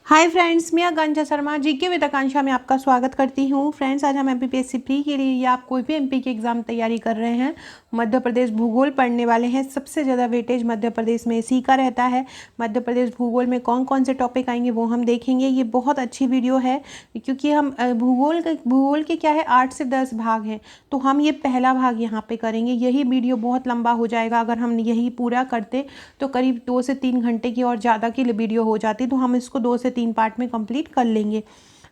Hi friends, मैं आकांक्षा Sharma GK with आकांक्षा में आपका स्वागत करती हूँ। फ्रेंड्स, आज हम एमपीपीएससी प्री के लिए या आप कोई भी एमपी की एग्ज़ाम तैयारी कर रहे हैं, मध्य प्रदेश भूगोल पढ़ने वाले हैं। सबसे ज़्यादा वेटेज मध्य प्रदेश में इसी का रहता है। मध्य प्रदेश भूगोल में कौन कौन से टॉपिक आएंगे वो हम देखेंगे। ये बहुत अच्छी वीडियो है क्योंकि हम भूगोल के क्या है 8 से 10 भाग हैं, तो हम ये पहला भाग यहाँ पे करेंगे। यही वीडियो बहुत लंबा हो जाएगा, अगर हम यही पूरा करते तो करीब 2 से 3 घंटे की और ज़्यादा की वीडियो हो जाती, तो हम इसको 2 से 3 पार्ट में कंप्लीट कर लेंगे।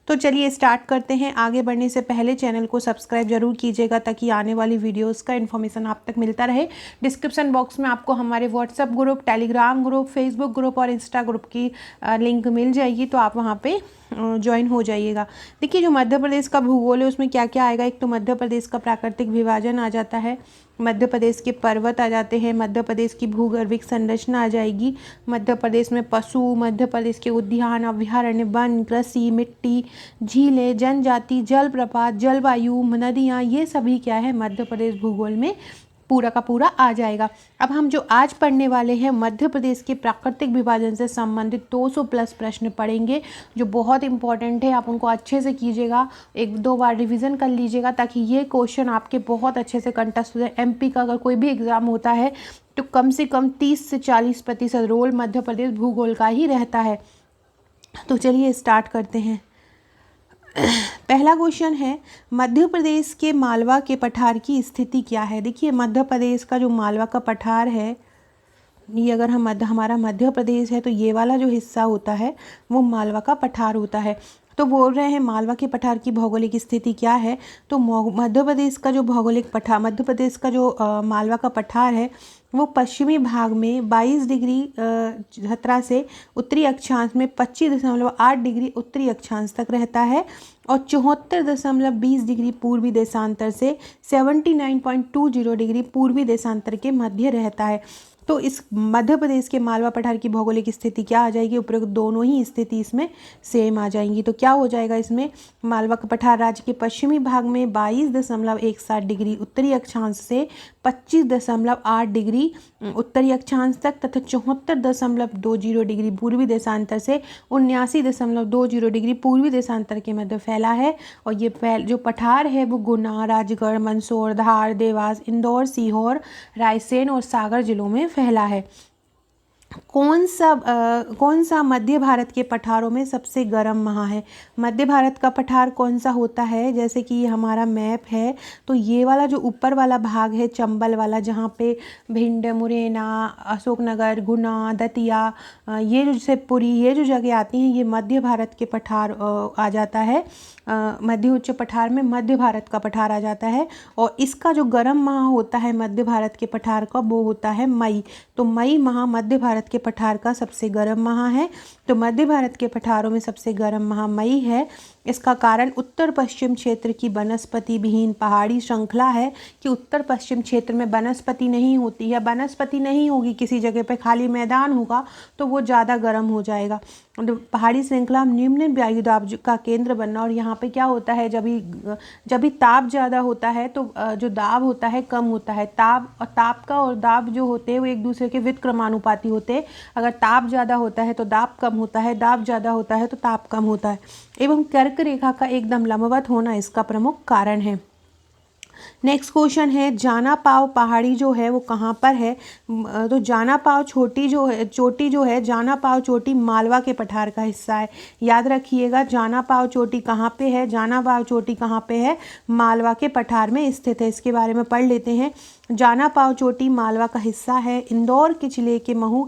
तो चलिए स्टार्ट करते हैं। आगे बढ़ने से पहले चैनल को सब्सक्राइब जरूर कीजिएगा ताकि आने वाली वीडियोस का इन्फॉर्मेशन आप तक मिलता रहे। डिस्क्रिप्शन बॉक्स में आपको हमारे WhatsApp group, Telegram group, Facebook group और इंस्टा ग्रुप की लिंक मिल जाएगी, तो आप वहाँ पे ज्वाइन हो जाइएगा। देखिए, जो मध्य प्रदेश का भूगोल है उसमें क्या क्या आएगा। एक तो मध्य प्रदेश का प्राकृतिक विभाजन आ जाता है, मध्य प्रदेश के पर्वत आ जाते हैं, मध्य प्रदेश की भूगर्भिक संरचना आ जाएगी, मध्य प्रदेश में पशु, मध्य प्रदेश के उद्यान, अभयारण्य, वन, कृषि, मिट्टी, झीलें, जनजाति, जलप्रपात, जलवायु, नदियाँ, ये सभी क्या है मध्य प्रदेश भूगोल में पूरा का पूरा आ जाएगा। अब हम जो आज पढ़ने वाले हैं मध्य प्रदेश के प्राकृतिक विभाजन से संबंधित 200 प्लस प्रश्न पढ़ेंगे, जो बहुत इंपॉर्टेंट है। आप उनको अच्छे से कीजिएगा, 1-2 बार रिवीजन कर लीजिएगा ताकि ये क्वेश्चन आपके बहुत अच्छे से कंटेस्ट हो जाए। एमपी का अगर कोई भी एग्ज़ाम होता है तो कम से कम 30 से 40% रोल मध्य प्रदेश भूगोल का ही रहता है। तो चलिए स्टार्ट करते हैं। पहला क्वेश्चन है, मध्य प्रदेश के मालवा के पठार की स्थिति क्या है। देखिए, मध्य प्रदेश का जो मालवा का पठार है, ये अगर हमारा मध्य प्रदेश है तो ये वाला जो हिस्सा होता है वो मालवा का पठार होता है। तो बोल रहे हैं मालवा के पठार की भौगोलिक स्थिति क्या है। तो मध्य प्रदेश का जो मध्य प्रदेश का जो मालवा का पठार है वो पश्चिमी भाग में 22 डिग्री 17 से उत्तरी अक्षांश में 25.8 डिग्री उत्तरी अक्षांश तक रहता है और 74.20 डिग्री पूर्वी देशांतर से 79.20 डिग्री पूर्वी देशांतर के मध्य रहता है। तो इस मध्य प्रदेश के मालवा पठार की भौगोलिक स्थिति क्या आ जाएगी। उपरोक्त दोनों ही स्थिति इसमें सेम आ जाएंगी। तो क्या हो जाएगा इसमें, मालवा का पठार राज्य के पश्चिमी भाग में 22.17 डिग्री उत्तरी अक्षांश से 25.8 डिग्री उत्तरी अक्षांश तक तथा 74.20 डिग्री पूर्वी देशांतर से 79.20 डिग्री पूर्वी देशांतर के मध्य फैला है। और ये जो पठार है वो गुना, राजगढ़, मंदसौर, धार, देवास, इंदौर, सीहोर, रायसेन और सागर जिलों में फैला है। कौन सा मध्य भारत के पठारों में सबसे गर्म माह है। मध्य भारत का पठार कौन सा होता है, जैसे कि ये हमारा मैप है तो ये वाला जो ऊपर वाला भाग है चंबल वाला, जहाँ पे भिंड, मुरैना, अशोकनगर, गुना, दतिया, ये जो शिवपुरी, ये जो जगह आती हैं ये मध्य भारत के पठार आ जाता है। मध्य उच्च पठार में मध्य भारत का पठार आ जाता है। और इसका जो गर्म माह होता है मध्य भारत के पठार का वो होता है मई। तो मई माह मध्य भारत के पठार का सबसे गर्म माह है। तो मध्य भारत के पठारों में सबसे गर्म माह मई है। इसका कारण उत्तर पश्चिम क्षेत्र की वनस्पति विहीन पहाड़ी श्रृंखला है कि उत्तर पश्चिम क्षेत्र में वनस्पति नहीं होती है। वनस्पति नहीं होगी, किसी जगह पे खाली मैदान होगा तो वो ज़्यादा गर्म हो जाएगा। तो पहाड़ी श्रृंखला निम्न वायुदाब का केंद्र बनना, और यहाँ पे क्या होता है, जब भी ताप ज़्यादा होता है तो जो दाब होता है कम होता है। ताप का और दाब जो होते हैं वो एक दूसरे के व्युत्क्रमानुपाती होते हैं। अगर ताप ज़्यादा होता है तो दाब कम होता है, दाब ज़्यादा होता है तो ताप कम होता है। एवं कर्क रेखा का एकदम लंबवत होना इसका प्रमुख कारण है। नेक्स्ट क्वेश्चन है, जाना पाव पहाड़ी जो है वो कहाँ पर है। तो जाना पाव चोटी जो है जाना पाव चोटी मालवा के पठार का हिस्सा है। याद रखिएगा, जाना पाव चोटी कहाँ पे है, जाना पाव चोटी कहाँ पे है, मालवा के पठार में स्थित है। इसके बारे में पढ़ लेते हैं। जाना पाव चोटी मालवा का हिस्सा है। इंदौर के जिले के महू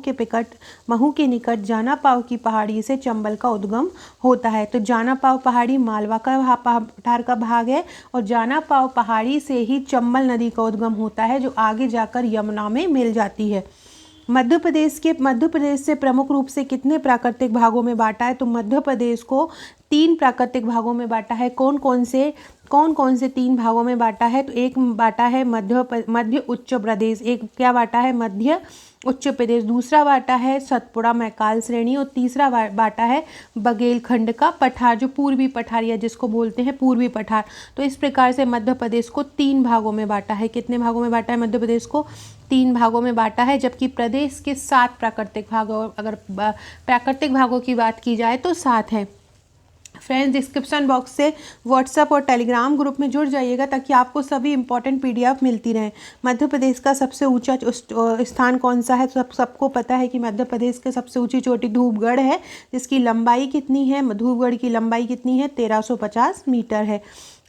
के निकट जाना पाव की पहाड़ी से चंबल का उद्गम होता है। तो जाना पाव पहाड़ी मालवा का पठार का भाग है और जाना पाव पहाड़ी से ही चंबल नदी का उद्गम होता है, जो आगे जाकर यमुना में मिल जाती है। मध्य प्रदेश से प्रमुख रूप से कितने प्राकृतिक भागों में बांटा है। तो मध्य प्रदेश को 3 प्राकृतिक भागों में बांटा है। कौन कौन से 3 भागों में बांटा है। तो एक बांटा है मध्य उच्च प्रदेश, एक क्या बांटा है मध्य उच्च प्रदेश। दूसरा बाटा है सतपुड़ा मैकाल श्रेणी और तीसरा बाटा है बघेलखंड का पठार, जो पूर्वी पठार या जिसको बोलते हैं पूर्वी पठार। तो इस प्रकार से मध्य प्रदेश को 3 भागों में बांटा है। कितने भागों में बांटा है मध्य प्रदेश को? 3 भागों में बांटा है, जबकि प्रदेश के 7 प्राकृतिक भाग, और अगर प्राकृतिक भागों की बात की जाए तो 7 है। फ्रेंड्स, डिस्क्रिप्शन बॉक्स से व्हाट्सएप और टेलीग्राम ग्रुप में जुड़ जाइएगा ताकि आपको सभी इंपॉर्टेंट पीडीएफ मिलती रहें। मध्य प्रदेश का सबसे ऊंचा स्थान कौन सा है? सबको पता है कि मध्य प्रदेश की सबसे ऊंची चोटी धूपगढ़ है, जिसकी लंबाई कितनी है? धूपगढ़ की लंबाई कितनी है? 1350 मीटर है।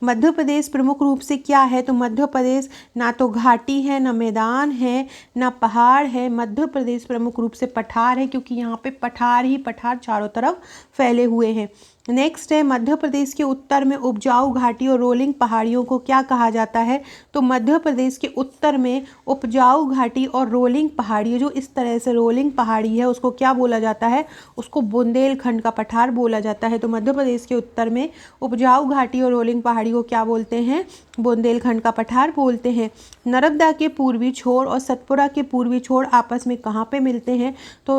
मध्य प्रदेश प्रमुख रूप से क्या है? तो मध्य प्रदेश ना तो घाटी है, ना मैदान है, ना पहाड़ है। मध्य प्रदेश प्रमुख रूप से पठार है, क्योंकि यहाँ पे पठार ही पठार चारों तरफ फैले हुए हैं। नेक्स्ट है मध्य प्रदेश के उत्तर में उपजाऊ घाटी और रोलिंग पहाड़ियों को क्या कहा जाता है? तो मध्य प्रदेश के उत्तर में उपजाऊ घाटी और रोलिंग पहाड़ी, जो इस तरह से रोलिंग पहाड़ी है, उसको क्या बोला जाता है? उसको बुंदेलखंड का पठार बोला जाता है। तो मध्य प्रदेश के उत्तर में उपजाऊ घाटी और रोलिंग पहाड़ी को क्या बोलते हैं? बुंदेलखंड का पठार बोलते हैं। नर्मदा के पूर्वी छोर और सतपुड़ा के पूर्वी छोर आपस में कहाँ पे मिलते हैं? तो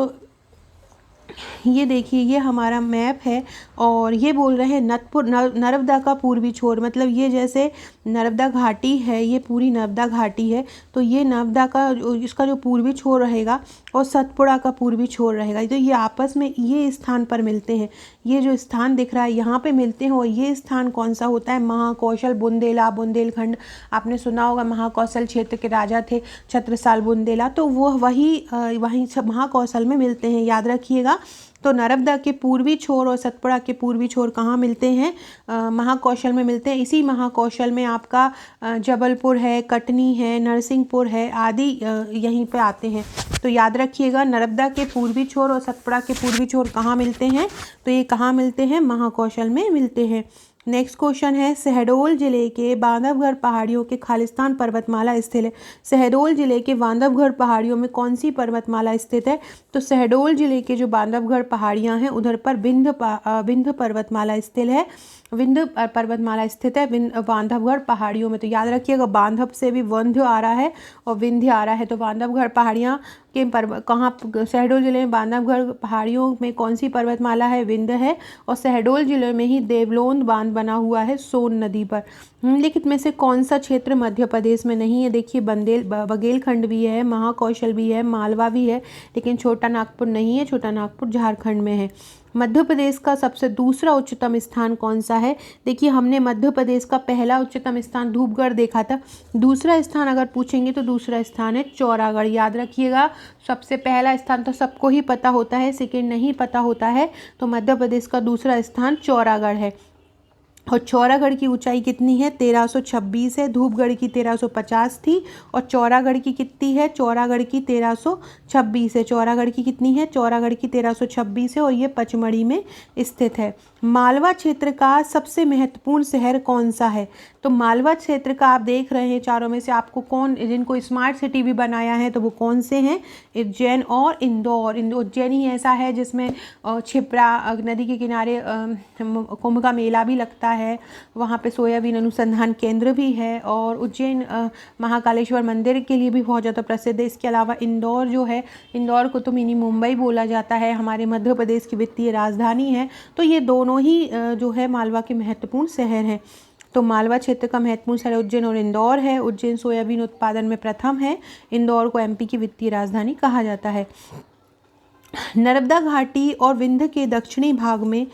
ये देखिए, ये हमारा मैप है और ये बोल रहे हैं नर्मदा का पूर्वी छोर, मतलब ये जैसे नर्मदा घाटी है, ये पूरी नर्मदा घाटी है, तो ये नर्मदा का इसका जो पूर्वी छोर रहेगा और सतपुड़ा का पूर्वी छोर रहेगा, तो ये आपस में ये स्थान पर मिलते हैं। ये जो स्थान दिख रहा है यहाँ पे मिलते हैं, और ये स्थान कौन सा होता है? महाकौशल बुंदेला बुंदेलखंड। आपने सुना होगा महाकौशल क्षेत्र के राजा थे छत्रसाल बुंदेला, तो वो वहीं महाकौशल में मिलते हैं, याद रखिएगा। तो नर्मदा के पूर्वी छोर और सतपुड़ा के पूर्वी छोर कहाँ मिलते हैं? महाकौशल में मिलते हैं। इसी महाकौशल में आपका जबलपुर है, कटनी है, नरसिंहपुर है आदि यहीं पे आते हैं। तो याद रखिएगा, नर्मदा के पूर्वी छोर और सतपुड़ा के पूर्वी छोर कहाँ मिलते हैं? तो ये कहाँ मिलते हैं? महाकौशल में मिलते हैं। नेक्स्ट क्वेश्चन है, शहडोल जिले के बांधवगढ़ पहाड़ियों के खालिस्तान पर्वतमाला स्थित है। शहडोल जिले के बांधवगढ़ पहाड़ियों में कौन सी पर्वतमाला स्थित है? तो शहडोल जिले के जो बांधवगढ़ पहाड़ियां हैं उधर पर विंध्य पर्वतमाला स्थित है। विंध्य पर्वतमाला स्थित है बांधवगढ़ पहाड़ियों में। तो याद रखिएगा, बांधव से भी विंध्य आ रहा है और विंध्य आ रहा है। तो बांधवगढ़ पहाड़ियाँ के कहाँ? शहडोल जिले में बांधवगढ़ पहाड़ियों में कौन सी पर्वतमाला है? विंध्य है। और शहडोल जिले में ही देवलोंद बांध बना हुआ है सोन नदी पर। निम्नलिखित में से कौन सा क्षेत्र मध्य प्रदेश में नहीं है? देखिए, बघेलखंड भी है, महाकौशल भी है, मालवा भी है, लेकिन छोटा नागपुर नहीं है। छोटा नागपुर झारखंड में है। मध्य प्रदेश का सबसे दूसरा उच्चतम स्थान कौन सा है? देखिए, हमने मध्य प्रदेश का पहला उच्चतम स्थान धूपगढ़ देखा था। दूसरा स्थान अगर पूछेंगे तो दूसरा स्थान है चौरागढ़। याद रखिएगा, सबसे पहला स्थान तो सबको ही पता होता है, सेकेंड नहीं पता होता है। तो मध्य प्रदेश का दूसरा स्थान चौरागढ़ है। और चौरागढ़ की ऊंचाई कितनी है? 1326 है। धूपगढ़ की 1350 थी और चौरागढ़ की कितनी है? चौरागढ़ की 1326 है। चौरागढ़ की कितनी है? चौरागढ़ की 1326 है और ये पचमढ़ी में स्थित है। मालवा क्षेत्र का सबसे महत्वपूर्ण शहर कौन सा है? तो मालवा क्षेत्र का आप देख रहे हैं चारों में से आपको कौन, जिनको स्मार्ट सिटी भी बनाया है, तो वो कौन से हैं? उज्जैन और इंदौर। उज्जैन ही ऐसा है जिसमें क्षिप्रा नदी के किनारे कुंभ का मेला भी लगता है, वहाँ पे सोयाबीन अनुसंधान केंद्र भी है, और उज्जैन महाकालेश्वर मंदिर के लिए भी बहुत ज़्यादा प्रसिद्ध है। इसके अलावा इंदौर जो है, इंदौर को तो मिनी मुंबई बोला जाता है, हमारे मध्य प्रदेश की वित्तीय राजधानी है। तो ये दोनों ही जो है मालवा के महत्वपूर्ण शहर हैं। तो मालवा क्षेत्र का महत्वपूर्ण शहर उज्जैन और इंदौर है। उज्जैन सोयाबीन उत्पादन में प्रथम है। इंदौर को एमपी की वित्तीय राजधानी कहा जाता है। नर्मदा घाटी और विंध्य के दक्षिणी भाग में,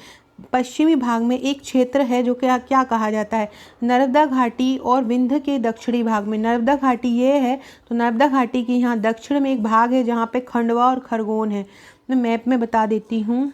पश्चिमी भाग में एक क्षेत्र है जो क्या कहा जाता है? नर्मदा घाटी और विंध्य के दक्षिणी भाग में। नर्मदा घाटी ये है, तो नर्मदा घाटी के यहाँ दक्षिण में एक भाग है जहाँ पे खंडवा और खरगोन है। मैं मैप में बता देती हूँ।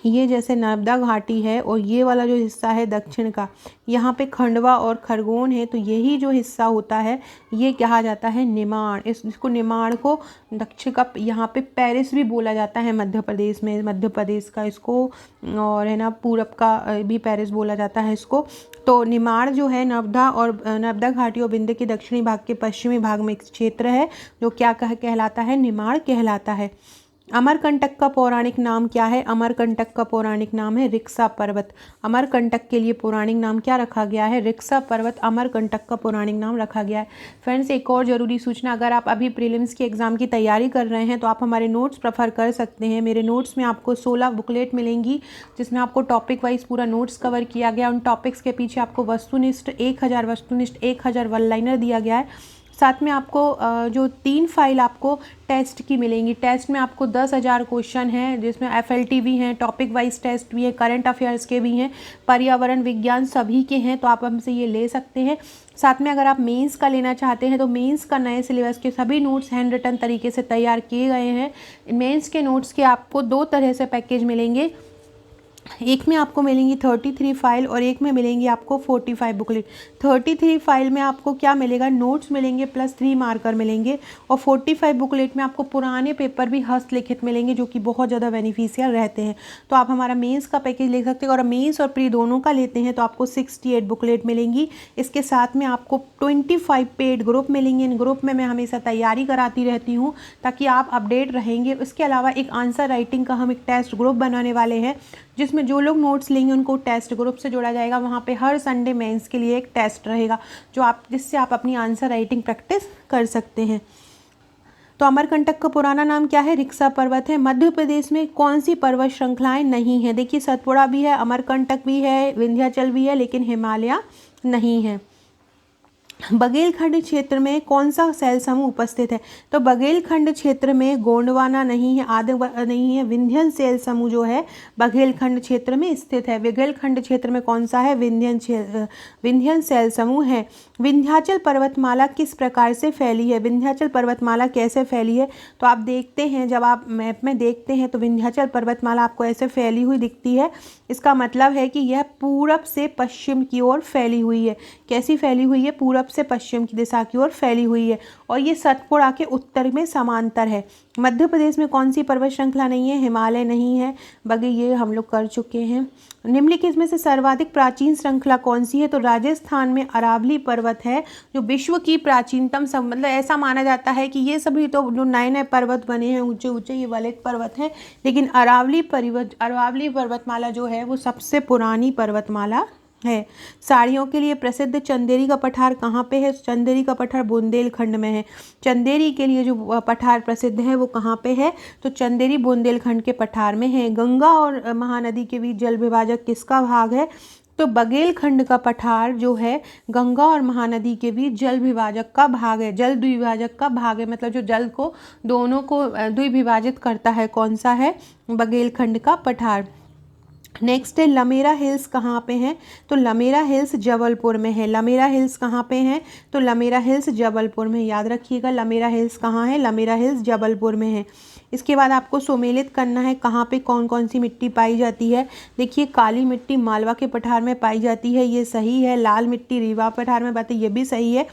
ये जैसे नर्मदा घाटी है और ये वाला जो हिस्सा है दक्षिण का, यहाँ पे खंडवा और खरगोन है, तो यही जो हिस्सा होता है ये कहा जाता है निमाड़। इसको निमाड़ को दक्षिण का, यहाँ पे पेरिस भी बोला जाता है मध्य प्रदेश में, मध्य प्रदेश का इसको, और है ना पूरब का भी पेरिस बोला जाता है इसको। तो निमाड़ जो है नर्मदा घाटी और विंध्य के दक्षिणी भाग के पश्चिमी भाग में एक क्षेत्र है जो क्या कहलाता है? निमाड़ कहलाता है। अमरकंटक का पौराणिक नाम क्या है? अमरकंटक का पौराणिक नाम है रिक्सा पर्वत। अमरकंटक के लिए पौराणिक नाम क्या रखा गया है? रिक्सा पर्वत अमरकंटक का पौराणिक नाम रखा गया है। फ्रेंड्स, एक और ज़रूरी सूचना, अगर आप अभी प्रीलिम्स के एग्ज़ाम की तैयारी कर रहे हैं तो आप हमारे नोट्स प्रेफर कर सकते हैं। मेरे नोट्स में आपको 16 बुकलेट मिलेंगी जिसमें आपको टॉपिक वाइज पूरा नोट्स कवर किया गया। उन टॉपिक्स के पीछे आपको वस्तुनिष्ठ 1000 वस्तुनिष्ठ 1000 वन लाइनर दिया गया है। साथ में आपको जो 3 फाइल आपको टेस्ट की मिलेंगी। टेस्ट में आपको 10,000 क्वेश्चन हैं जिसमें FLT भी हैं, टॉपिक वाइज टेस्ट भी है, करंट अफेयर्स के भी हैं, पर्यावरण विज्ञान सभी के हैं, तो आप हमसे ये ले सकते हैं। साथ में अगर आप मेंस का लेना चाहते हैं तो मेंस का नए सिलेबस के सभी नोट्स हैंड रिटन तरीके से तैयार किए गए हैं। मेंस के नोट्स के आपको 2 तरह से पैकेज मिलेंगे। एक में आपको मिलेंगी 33 फाइल और एक में मिलेंगी आपको 45 बुकलेट। 33 फाइल में आपको क्या मिलेगा? नोट्स मिलेंगे प्लस 3 मार्कर मिलेंगे, और 45 बुकलेट में आपको पुराने पेपर भी हस्तलिखित मिलेंगे जो कि बहुत ज़्यादा बेनिफिशियल रहते हैं। तो आप हमारा मेंस का पैकेज ले सकते हैं, और मेंस और प्री दोनों का लेते हैं तो आपको 68 बुकलेट मिलेंगी। इसके साथ में आपको 25 पेड ग्रुप मिलेंगे। इन ग्रुप में मैं हमेशा तैयारी कराती रहती हूँ ताकि आप अपडेट रहेंगे। इसके अलावा एक आंसर राइटिंग का हम एक टेस्ट ग्रुप बनाने वाले हैं जिसमें जो लोग नोट्स लेंगे उनको टेस्ट ग्रुप से जोड़ा जाएगा। वहाँ पे हर संडे मेंस के लिए एक टेस्ट रहेगा जिससे आप अपनी आंसर राइटिंग प्रैक्टिस कर सकते हैं। तो अमरकंटक का पुराना नाम क्या है? रिक्सा पर्वत है। मध्य प्रदेश में कौन सी पर्वत श्रृंखलाएं नहीं है? देखिए, सतपुड़ा भी है, अमरकंटक भी है, विंध्याचल भी है, लेकिन हिमालय नहीं है। बघेलखंड क्षेत्र में कौन सा शैल समूह उपस्थित है? तो बघेलखंड क्षेत्र में गोंडवाना नहीं है, आदि नहीं है, विंध्यन शैल समूह जो है बघेलखंड क्षेत्र में स्थित है। बघेलखंड क्षेत्र में कौन सा है? विंध्यन शैल समूह है। विंध्याचल पर्वतमाला किस प्रकार से फैली है? विंध्याचल पर्वतमाला कैसे फैली है? तो आप देखते हैं, जब आप मैप में देखते हैं तो विंध्याचल पर्वतमाला आपको ऐसे फैली हुई दिखती है। इसका मतलब है कि यह पूरब से पश्चिम की ओर फैली हुई है। कैसी फैली हुई है? पूरब से पश्चिम की दिशा की ओर फैली हुई है, और ये सतपुड़ा के उत्तर में समांतर है। मध्य प्रदेश में कौन सी पर्वत श्रृंखला नहीं है? हिमालय नहीं है। बगे ये हम लोग कर चुके हैं। निम्नलिखित में से सर्वाधिक प्राचीन श्रृंखला कौन सी है? तो राजस्थान में अरावली पर्वत है जो विश्व की प्राचीनतम मतलब ऐसा माना जाता है कि ये सभी तो जो नए नए पर्वत बने हैं ऊंचे ऊंचे, ये वाले पर्वत हैं, लेकिन अरावली पर्वतमाला जो है वो सबसे पुरानी पर्वतमाला है। साड़ियों के लिए प्रसिद्ध चंदेरी का पठार कहाँ पे है? चंदेरी का पठार बुंदेलखंड में है। चंदेरी के लिए जो पठार प्रसिद्ध है वो कहाँ पे है? तो चंदेरी बुंदेलखंड के पठार में है। गंगा और महानदी के बीच जल विभाजक किसका भाग है? तो बघेलखंड का पठार जो है गंगा और महानदी के बीच जल विभाजक का भाग है, जल द्विभाजक का भाग है, मतलब जो जल को दोनों को द्विविभाजित करता है। कौन सा है? बघेलखंड का पठार। नेक्स्ट है लमेरा हिल्स कहाँ पे हैं? तो लमेरा हिल्स जबलपुर में है। लमेरा हिल्स कहाँ पे हैं? तो लमेरा हिल्स जबलपुर में। याद रखिएगा, लमेरा हिल्स कहाँ है? लमेरा हिल्स जबलपुर में है। इसके बाद आपको सुमेलित करना है कहाँ पे कौन कौन सी मिट्टी पाई जाती है। देखिए, काली मिट्टी मालवा के पठार में पाई जाती है, ये सही है। लाल मिट्टी रीवा पठार में पाती है, ये भी सही है।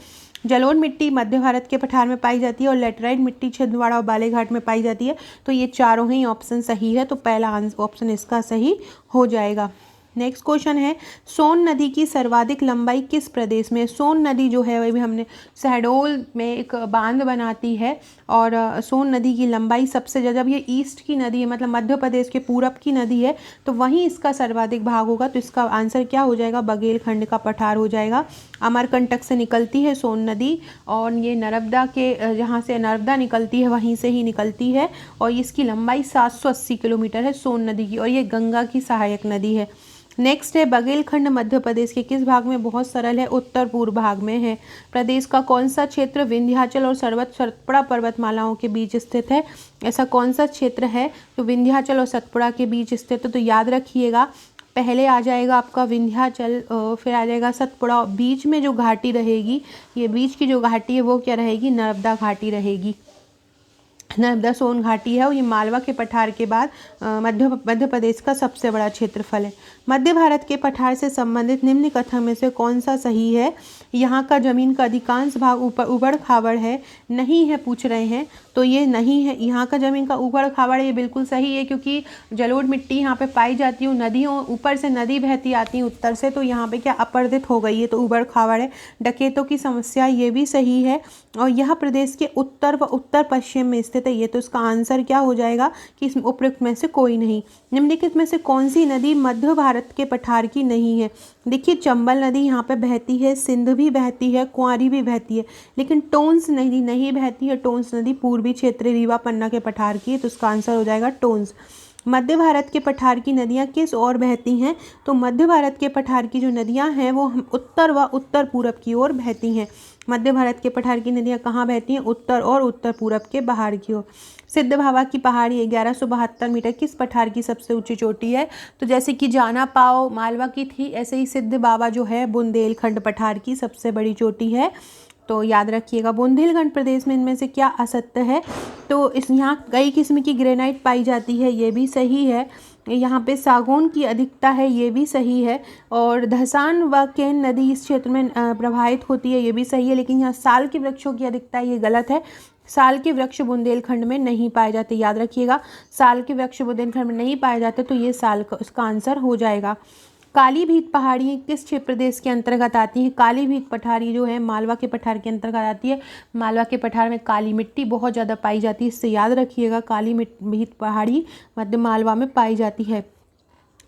जलोढ़ मिट्टी मध्य भारत के पठार में पाई जाती है, और लेटराइट मिट्टी छिंदवाड़ा और बालेघाट में पाई जाती है। तो ये चारों ही ऑप्शन सही है, तो पहला ऑप्शन इसका सही हो जाएगा। नेक्स्ट क्वेश्चन है, सोन नदी की सर्वाधिक लंबाई किस प्रदेश में? सोन नदी जो है वह भी हमने शहडोल में एक बांध बनाती है, और सोन नदी की लंबाई सबसे ज़्यादा, जब ये ईस्ट की नदी है मतलब मध्य प्रदेश के पूरब की नदी है, तो वहीं इसका सर्वाधिक भाग होगा। तो इसका आंसर क्या हो जाएगा? बघेलखंड का पठार हो जाएगा। अमरकंटक से निकलती है सोन नदी, और ये नर्मदा के जहाँ से नर्मदा निकलती है वहीं से ही निकलती है, और इसकी लंबाई 780 किलोमीटर है सोन नदी की, और ये गंगा की सहायक नदी है। नेक्स्ट है, बघेलखंड मध्य प्रदेश के किस भाग में? बहुत सरल है, उत्तर पूर्व भाग में है। प्रदेश का कौन सा क्षेत्र विंध्याचल और सतपुड़ा पर्वतमालाओं के बीच स्थित है? ऐसा कौन सा क्षेत्र है जो विंध्याचल और सतपुड़ा के बीच स्थित है? तो याद रखिएगा, पहले आ जाएगा आपका विंध्याचल, फिर आ जाएगा सतपुड़ा, बीच में जो घाटी रहेगी, ये बीच की जो घाटी है वो क्या रहेगी? नर्मदा घाटी रहेगी। नर्मदा सोन घाटी है, और ये मालवा के पठार के बाद मध्य प्रदेश का सबसे बड़ा क्षेत्रफल है। मध्य भारत के पठार से संबंधित निम्न कथन में से कौन सा सही है? यहाँ का जमीन का अधिकांश भाग उबड़ खाबड़ है, नहीं है पूछ रहे हैं, तो ये नहीं है। यहाँ का जमीन का उबड़ खाबड़ ये बिल्कुल सही है, क्योंकि जलोढ़ मिट्टी यहाँ पे पाई जाती है, नदियों ऊपर से नदी बहती आती है उत्तर से, तो यहाँ पे क्या अपर्दित हो गई है, तो उबड़ खाबड़ है। डकैतों की समस्या ये भी सही है, और यह प्रदेश के उत्तर व उत्तर पश्चिम में स्थित स्थित है, ये तो इसका आंसर क्या हो जाएगा कि इस उपयुक्त में से कोई नहीं। निम्नलिखित में से कौन सी नदी मध्य भारत के पठार की नहीं है? देखिए चंबल नदी यहाँ पे बहती है, सिंध भी बहती है, कुंवारी भी बहती है, लेकिन टोंस नदी नहीं बहती है। टोंस नदी पूर्वी क्षेत्र रीवा पन्ना के पठार की है, तो इसका आंसर हो जाएगा टोंस। मध्य भारत के पठार की नदियाँ किस ओर बहती हैं? तो मध्य भारत के पठार की जो नदियाँ हैं वो उत्तर व उत्तर पूरब की ओर बहती हैं। मध्य भारत के पठार की नदियाँ कहाँ बहती हैं? उत्तर और उत्तर पूरब के बाहर की ओर। सिद्ध भावा की पहाड़ी 1172 मीटर किस पठार की सबसे ऊंची चोटी है? तो जैसे कि जाना पाओ मालवा की थी, ऐसे ही सिद्ध बाबा जो है बुंदेलखंड पठार की सबसे बड़ी चोटी है। तो याद रखिएगा बुंदेलखंड प्रदेश में इनमें से क्या असत्य है? तो इस यहाँ कई किस्म की ग्रेनाइट पाई जाती है, ये भी सही है। यहाँ पे सागौन की अधिकता है, ये भी सही है। और धसान व केन नदी इस क्षेत्र में प्रवाहित होती है, ये भी सही है। लेकिन यहाँ साल के वृक्षों की अधिकता है, ये गलत है। साल के वृक्ष बुंदेलखंड में नहीं पाए जाते, याद रखिएगा साल के वृक्ष बुंदेलखंड में नहीं पाए जाते, तो ये साल का उसका आंसर हो जाएगा। कालीभीत पहाड़ी किस क्षेत्र प्रदेश के अंतर्गत आती है? कालीभीत पठारी जो है मालवा के पठार के अंतर्गत आती है। मालवा के पठार में काली मिट्टी बहुत ज़्यादा पाई जाती है, इससे याद रखिएगा कालीभीत पहाड़ी मध्य मालवा में पाई जाती है।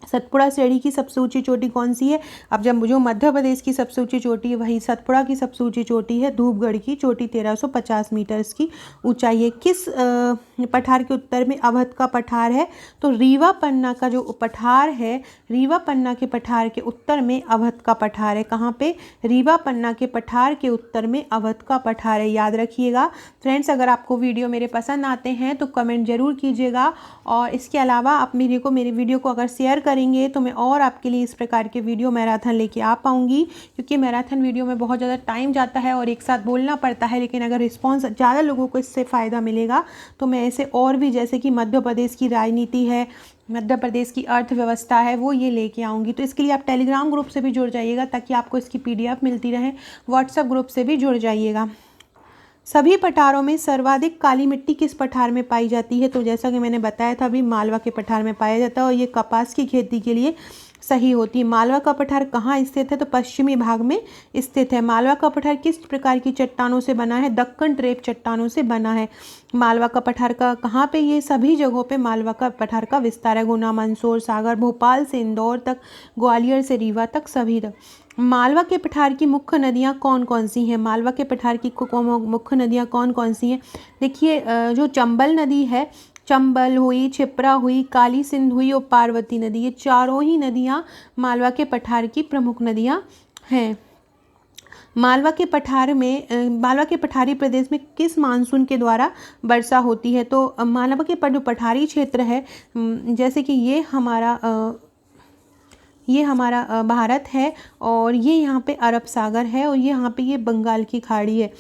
सतपुड़ा श्रेणी की सबसे ऊंची चोटी कौन सी है? अब जब जो मध्य प्रदेश की सबसे ऊंची चोटी है वही सतपुड़ा की सबसे ऊंची चोटी है। धूपगढ़ की चोटी 1350 मीटर इसकी ऊंचाई है। किस पठार के उत्तर में अवध का पठार है? तो रीवा पन्ना का जो पठार है, रीवा पन्ना के पठार के उत्तर में अवध का पठार है। कहाँ पे? रीवा पन्ना के पठार के उत्तर में अवध का पठार है, याद रखिएगा। फ्रेंड्स अगर आपको वीडियो मेरे पसंद आते हैं तो कमेंट जरूर कीजिएगा, और इसके अलावा आप मेरे वीडियो को अगर शेयर करेंगे तो मैं और आपके लिए इस प्रकार के वीडियो मैराथन लेके आ पाऊंगी, क्योंकि मैराथन वीडियो में बहुत ज़्यादा टाइम जाता है और एक साथ बोलना पड़ता है। लेकिन अगर रिस्पॉन्स ज़्यादा लोगों को इससे फ़ायदा मिलेगा तो मैं ऐसे और भी, जैसे कि मध्य प्रदेश की राजनीति है, मध्य प्रदेश की अर्थव्यवस्था है, वो ये लेके आऊँगी। तो इसके लिए आप टेलीग्राम ग्रुप से भी जुड़ जाइएगा ताकि आपको इसकी PDF मिलती रहे। व्हाट्सएप ग्रुप से भी जुड़ जाइएगा। सभी पठारों में सर्वाधिक काली मिट्टी किस पठार में पाई जाती है? तो जैसा कि मैंने बताया था अभी, मालवा के पठार में पाया जाता है, और ये कपास की खेती के लिए सही होती है। मालवा का पठार कहाँ स्थित है? तो पश्चिमी भाग में स्थित है। मालवा का पठार किस प्रकार की चट्टानों से बना है? दक्कन ट्रेप चट्टानों से बना है। मालवा का पठार का कहाँ पे? ये सभी जगहों पे मालवा का पठार का विस्तार है। गुना, मंदसौर, सागर, भोपाल से इंदौर तक, ग्वालियर से रीवा तक, सभी तक। मालवा के पठार की मुख्य नदियाँ कौन कौन सी हैं? मालवा के पठार की मुख्य नदियाँ कौन कौन सी हैं? देखिए जो चंबल नदी है, चंबल हुई, क्षिप्रा हुई, काली सिंध हुई और पार्वती नदी, ये चारों ही नदियाँ मालवा के पठार की प्रमुख नदियाँ हैं। मालवा के पठारी प्रदेश में किस मानसून के द्वारा वर्षा होती है? तो मालवा के जो पठारी क्षेत्र है, जैसे कि ये हमारा भारत है, और ये यहाँ पे अरब सागर है, और ये यहाँ पे ये बंगाल की खाड़ी है।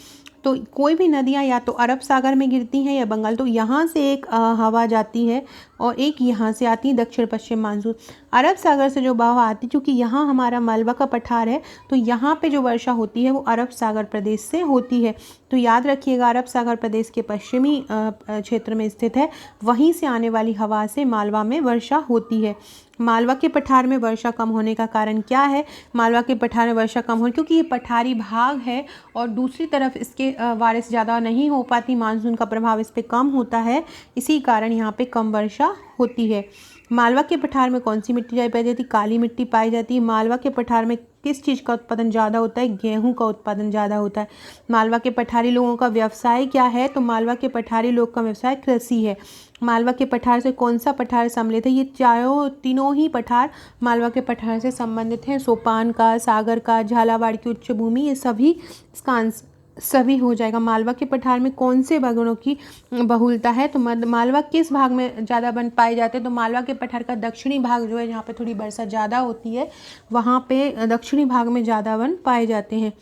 तो कोई भी नदियाँ या तो अरब सागर में गिरती हैं या बंगाल, तो यहाँ से एक हवा जाती है और एक यहाँ से आती है दक्षिण पश्चिम मानसून। अरब सागर से जो हवा आती है, क्योंकि यहाँ हमारा मालवा का पठार है, तो यहाँ पे जो वर्षा होती है वो अरब सागर प्रदेश से होती है। तो याद रखिएगा अरब सागर प्रदेश के पश्चिमी क्षेत्र में स्थित है, वहीं से आने वाली हवा से मालवा में वर्षा होती है। मालवा के पठार में वर्षा कम होने का कारण क्या है? मालवा के पठार में वर्षा कम होने, क्योंकि ये पठारी भाग है और दूसरी तरफ इसके बारिश ज़्यादा नहीं हो पाती, मानसून का प्रभाव इस पर कम होता है, इसी कारण यहाँ पे कम वर्षा होती है। मालवा के पठार में कौन सी मिट्टी पाई जाती है? काली मिट्टी पाई जाती है। मालवा के पठार में किस चीज़ का उत्पादन ज़्यादा होता है? गेहूं का उत्पादन ज़्यादा होता है। मालवा के पठारी लोगों का व्यवसाय क्या है? तो मालवा के पठारी लोग का व्यवसाय कृषि है। मालवा के पठार से कौन सा पठार सम्मिलित है? ये तीनों ही पठार मालवा के पठार से संबंधित हैं। सोपान का, सागर का, झालावाड़ की उच्च भूमि, ये सभी इसका आंसर सभी हो जाएगा। मालवा के पठार में कौन से बागों की बहुलता है? तो मालवा किस भाग में ज़्यादा वन पाए जाते हैं? तो मालवा के पठार का दक्षिणी भाग जो है, जहाँ पे थोड़ी वर्षा ज़्यादा होती है, वहाँ पे दक्षिणी भाग में ज़्यादा वन पाए जाते हैं।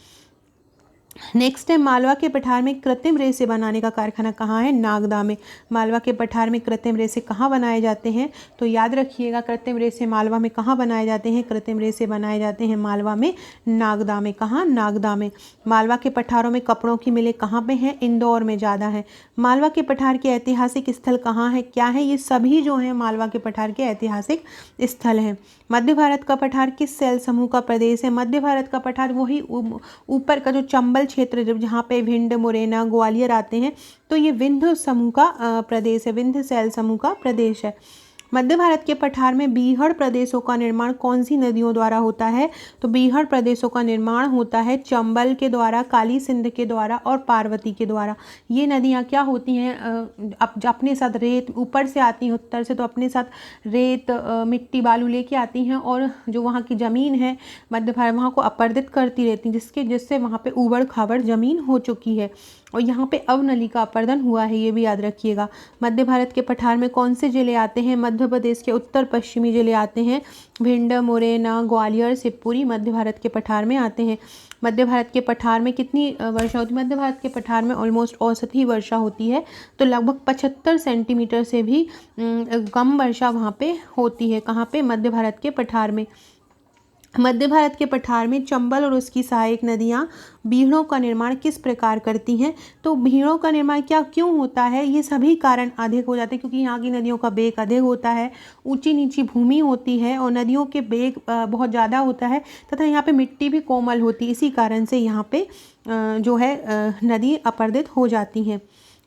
नेक्स्ट है, मालवा के पठार में कृत्रिम रेसे बनाने का कारखाना कहाँ है? नागदा में। मालवा के पठार में कृत्रिम रेसे कहाँ बनाए जाते हैं? तो याद रखिएगा कृत्रिम रेसे मालवा में कहाँ बनाए जाते हैं? कृत्रिम रेसे बनाए जाते हैं मालवा में नागदा में। कहाँ? नागदा में। मालवा के पठारों में कपड़ों की मिलें कहाँ पे हैं? इंदौर में ज़्यादा है। मालवा के पठार के ऐतिहासिक स्थल कहाँ है? क्या है? ये सभी जो हैं मालवा के पठार के ऐतिहासिक स्थल हैं। मध्य भारत का पठार किस शैल समूह का प्रदेश है? मध्य भारत का पठार वही ऊपर का जो चंबल क्षेत्र जहाँ पे भिंड, मुरैना, ग्वालियर आते हैं, तो ये विंध्य समूह का प्रदेश है, विंध्य शैल समूह का प्रदेश है। मध्य भारत के पठार में बीहड़ प्रदेशों का निर्माण कौन सी नदियों द्वारा होता है? तो बीहड़ प्रदेशों का निर्माण होता है चंबल के द्वारा, काली सिंध के द्वारा और पार्वती के द्वारा। ये नदियाँ क्या होती हैं, अपने साथ रेत ऊपर से आती हैं उत्तर से, तो अपने साथ रेत, मिट्टी, बालू लेके आती हैं और जो वहाँ की ज़मीन है मध्य भारत, वहाँ को अपर्दित करती रहती हैं, जिससे वहाँ पे ऊबड़ खाबड़ ज़मीन हो चुकी है और यहाँ पे अवनली का अपर्दन हुआ है, ये भी याद रखिएगा। मध्य भारत के पठार में कौन से जिले आते हैं? मध्य प्रदेश के उत्तर पश्चिमी जिले आते हैं, भिंड, मुरैना, ग्वालियर, शिवपुरी मध्य भारत के पठार में आते हैं। मध्य भारत के पठार में कितनी वर्षा होती है? मध्य भारत के पठार में ऑलमोस्ट औसत ही वर्षा होती है, तो लगभग 75 सेंटीमीटर से भी कम वर्षा वहाँ पे होती है। कहाँ पे? मध्य भारत के पठार में। मध्य भारत के पठार में चंबल और उसकी सहायक नदियाँ बीहड़ों का निर्माण किस प्रकार करती हैं? तो बीहड़ों का निर्माण क्यों होता है? ये सभी कारण अधिक हो जाते हैं क्योंकि यहाँ की नदियों का वेग अधिक होता है, ऊंची नीची भूमि होती है और नदियों के वेग बहुत ज़्यादा होता है तथा यहाँ पे मिट्टी भी कोमल होती है, इसी कारण से यहाँ पे जो है नदी अपर्दित हो जाती हैं।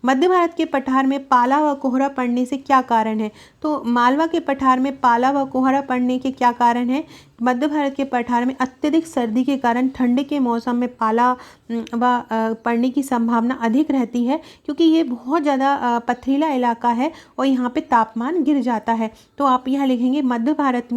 मध्य भारत के पठार में पाला व कोहरा पड़ने से क्या कारण है? तो मालवा के पठार में पाला व कोहरा पड़ने के क्या कारण है? मध्य भारत के पठार में अत्यधिक सर्दी के कारण ठंड के मौसम में पाला व पड़ने की संभावना अधिक रहती है क्योंकि ये बहुत ज़्यादा पथरीला इलाका है और यहाँ पे तापमान गिर जाता है। तो आप यहाँ लिखेंगे मध्य भारत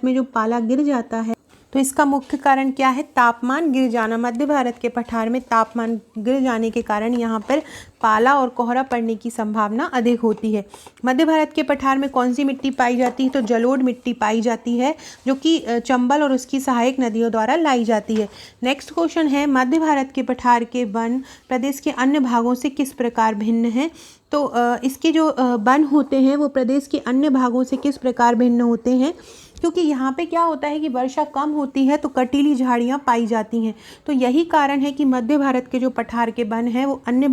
में जो पाला गिर जाता है, तो इसका मुख्य कारण क्या है? तापमान गिर जाना। मध्य भारत के पठार में तापमान गिर जाने के कारण यहाँ पर पाला और कोहरा पड़ने की संभावना अधिक होती है। मध्य भारत के पठार में कौन सी मिट्टी पाई जाती है? तो जलोढ़ मिट्टी पाई जाती है जो कि चंबल और उसकी सहायक नदियों द्वारा लाई जाती है। नेक्स्ट क्वेश्चन है, मध्य भारत के पठार के वन प्रदेश के अन्य भागों से किस प्रकार भिन्न हैं? तो इसके जो वन होते हैं वो प्रदेश के अन्य भागों से किस प्रकार भिन्न होते हैं? क्योंकि यहाँ पे क्या होता है कि वर्षा कम होती है तो कटीली झाड़ियाँ पाई जाती हैं, तो यही कारण है कि मध्य भारत के जो पठार के वन हैं वो अन्य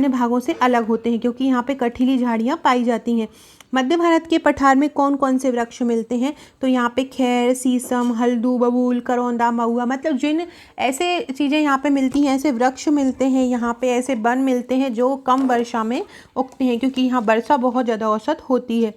भागों से अलग होते हैं क्योंकि यहाँ पे कटीली झाड़ियाँ पाई जाती हैं। मध्य भारत के पठार में कौन कौन से वृक्ष मिलते हैं? तो यहाँ पे खैर, शीशम, हल्दू, बबूल, करौंदा, महुआ, मतलब जिन ऐसे चीज़ें यहाँ पे मिलती हैं, ऐसे वृक्ष मिलते हैं, यहाँ पे ऐसे वन मिलते हैं जो कम वर्षा में उगते हैं क्योंकि यहाँ वर्षा बहुत ज़्यादा औसत होती है।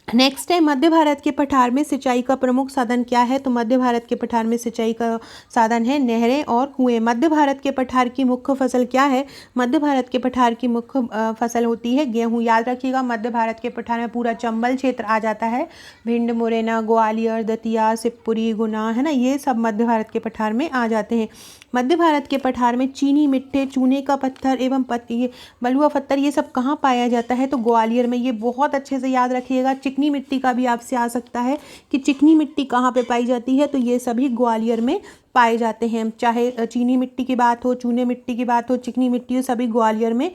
नेक्स्ट है, मध्य भारत के पठार में सिंचाई का प्रमुख साधन क्या है? तो मध्य भारत के पठार में सिंचाई का साधन है नहरें और कुएं। मध्य भारत के पठार की मुख्य फसल क्या है? मध्य भारत के पठार की मुख्य फसल होती है गेहूं। याद रखिएगा, मध्य भारत के पठार में पूरा चंबल क्षेत्र आ जाता है, भिंड, मुरैना, ग्वालियर, दतिया, शिवपुरी, गुना, है ना, ये सब मध्य भारत के पठार में आ जाते हैं। मध्य भारत के पठार में चीनी मिट्टी, चूने का पत्थर एवं ये बलुआ पत्थर, ये सब कहाँ पाया जाता है? तो ग्वालियर में। ये बहुत अच्छे से याद रखिएगा। चिकनी मिट्टी का भी आपसे आ सकता है कि चिकनी मिट्टी कहाँ पे पाई जाती है, तो ये सभी ग्वालियर में पाए जाते हैं। चाहे चीनी मिट्टी की बात हो, चूने मिट्टी की बात हो, चिकनी मिट्टी हो, सभी ग्वालियर में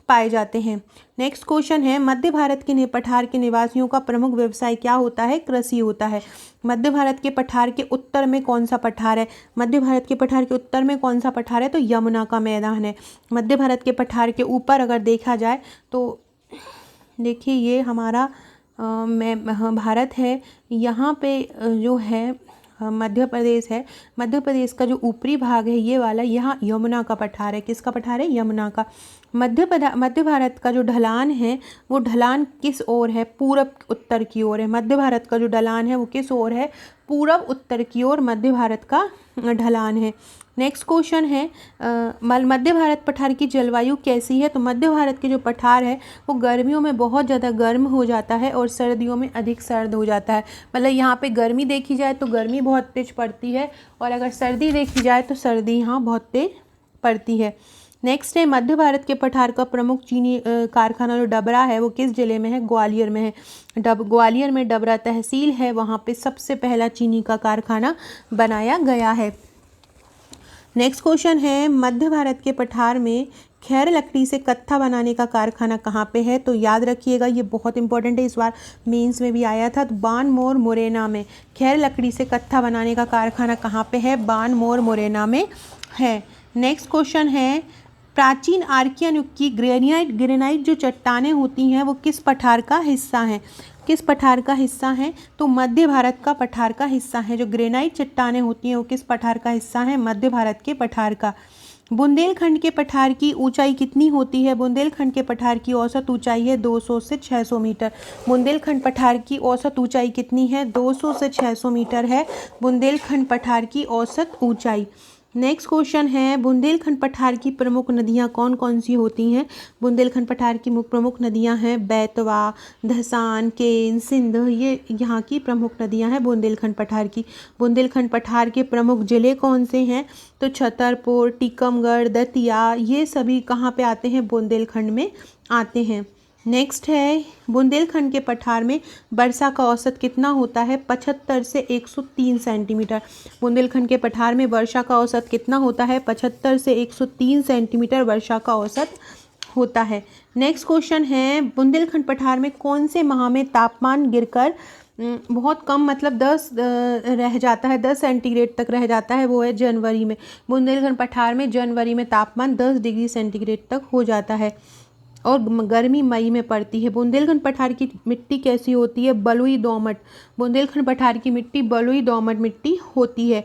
पाए जाते हैं। नेक्स्ट क्वेश्चन है, मध्य भारत के पठार के निवासियों का प्रमुख व्यवसाय क्या होता है? कृषि होता है। मध्य भारत के पठार के उत्तर में कौन सा पठार है? मध्य भारत के पठार के उत्तर में कौन सा पठार है? तो यमुना का मैदान है। मध्य भारत के पठार के ऊपर अगर देखा जाए तो देखिए ये हमारा भारत है, यहाँ पे जो है मध्य प्रदेश है। मध्य प्रदेश का जो ऊपरी भाग है ये वाला, यहाँ यमुना का पठार है। किसका पठार है? यमुना का। मध्य भारत का जो ढलान है वो ढलान किस ओर है? पूरब उत्तर की ओर है। मध्य भारत का जो ढलान है वो किस ओर है? पूरब उत्तर की ओर मध्य भारत का ढलान है। नेक्स्ट क्वेश्चन है, मध्य भारत पठार की जलवायु कैसी है? तो मध्य भारत के जो पठार है वो गर्मियों में बहुत ज़्यादा गर्म हो जाता है और सर्दियों में अधिक सर्द हो जाता है। मतलब यहाँ पे गर्मी देखी जाए तो गर्मी बहुत तेज पड़ती है और अगर सर्दी देखी जाए तो सर्दी यहाँ बहुत तेज पड़ती है। नेक्स्ट है, मध्य भारत के पठार का प्रमुख चीनी कारखाना जो डबरा है वो किस जिले में है? ग्वालियर में है। ग्वालियर में डबरा तहसील है, वहाँ पे सबसे पहला चीनी का कारखाना बनाया गया है। नेक्स्ट क्वेश्चन है, मध्य भारत के पठार में खैर लकड़ी से कत्था बनाने का कारखाना कहाँ पे है? तो याद रखिएगा, ये बहुत इंपॉर्टेंट है, इस बार मेंस में भी आया था। तो बानमोर, मुरैना में खैर लकड़ी से कत्था बनाने का कारखाना कहाँ पे है? बानमोर, मुरैना में है। नेक्स्ट क्वेश्चन है, प्राचीन आर्कियन युग की ग्रेनाइट जो चट्टानें होती हैं वो किस पठार का हिस्सा हैं? किस पठार का हिस्सा हैं? तो मध्य भारत का पठार का हिस्सा है। जो ग्रेनाइट चट्टानें होती हैं वो किस पठार का हिस्सा है? मध्य भारत के पठार का। बुंदेलखंड के पठार की ऊंचाई कितनी होती है? बुंदेलखंड के पठार की औसत ऊंचाई है 200 से 600 मीटर। बुंदेलखंड पठार की औसत ऊंचाई कितनी है? 200 से 600 मीटर है बुंदेलखंड पठार की औसत ऊंचाई। नेक्स्ट क्वेश्चन है, बुंदेलखंड पठार की प्रमुख नदियां कौन कौन सी होती हैं? बुंदेलखंड पठार की प्रमुख नदियां हैं बेतवा, धसान, केन, सिंध, ये यहाँ की प्रमुख नदियां हैं बुंदेलखंड पठार की। बुंदेलखंड पठार के प्रमुख जिले कौन से हैं? तो छतरपुर, टीकमगढ़, दतिया, ये सभी कहाँ पे आते हैं? बुंदेलखंड में आते हैं। नेक्स्ट है, बुंदेलखंड के पठार में वर्षा का औसत कितना होता है? 75 से 103 सेंटीमीटर। बुंदेलखंड के पठार में वर्षा का औसत कितना होता है? 75 से 103 सेंटीमीटर वर्षा का औसत होता है। नेक्स्ट क्वेश्चन है, बुंदेलखंड पठार में कौन से माह में तापमान गिरकर बहुत कम मतलब 10 रह जाता है, 10 सेंटीग्रेड तक रह जाता है? वो है जनवरी में। बुंदेलखंड पठार में जनवरी में तापमान 10 डिग्री सेंटीग्रेड तक हो जाता है और गर्मी मई में पड़ती है। बुंदेलखंड पठार की मिट्टी कैसी होती है? बलुई दोमट। बुंदेलखंड पठार की मिट्टी बलुई दोमट मिट्टी होती है।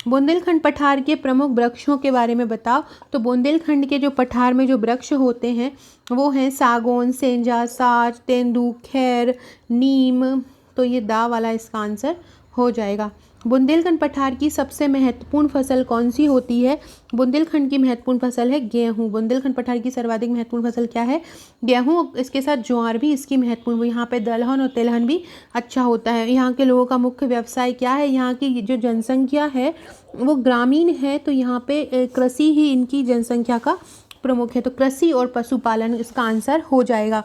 बुंदेलखंड पठार के प्रमुख वृक्षों के बारे में बताओ। तो बुंदेलखंड के जो पठार में जो वृक्ष होते हैं वो हैं सागौन, सेंजा, साज, तेंदू, खैर, नीम। तो ये दा वाला इसका आंसर हो जाएगा। बुंदेलखंड पठार की सबसे महत्वपूर्ण फसल कौन सी होती है? बुंदेलखंड की महत्वपूर्ण फसल है गेहूँ। बुंदेलखंड पठार की सर्वाधिक महत्वपूर्ण फसल क्या है? गेहूँ। इसके साथ ज्वार भी इसकी महत्वपूर्ण। यहाँ पे दलहन और तिलहन भी अच्छा होता है। यहाँ के लोगों का मुख्य व्यवसाय क्या है? यहाँ की जो जनसंख्या है वो ग्रामीण है, तो यहाँ पे कृषि ही इनकी जनसंख्या का प्रमुख है। तो कृषि और पशुपालन इसका आंसर हो जाएगा।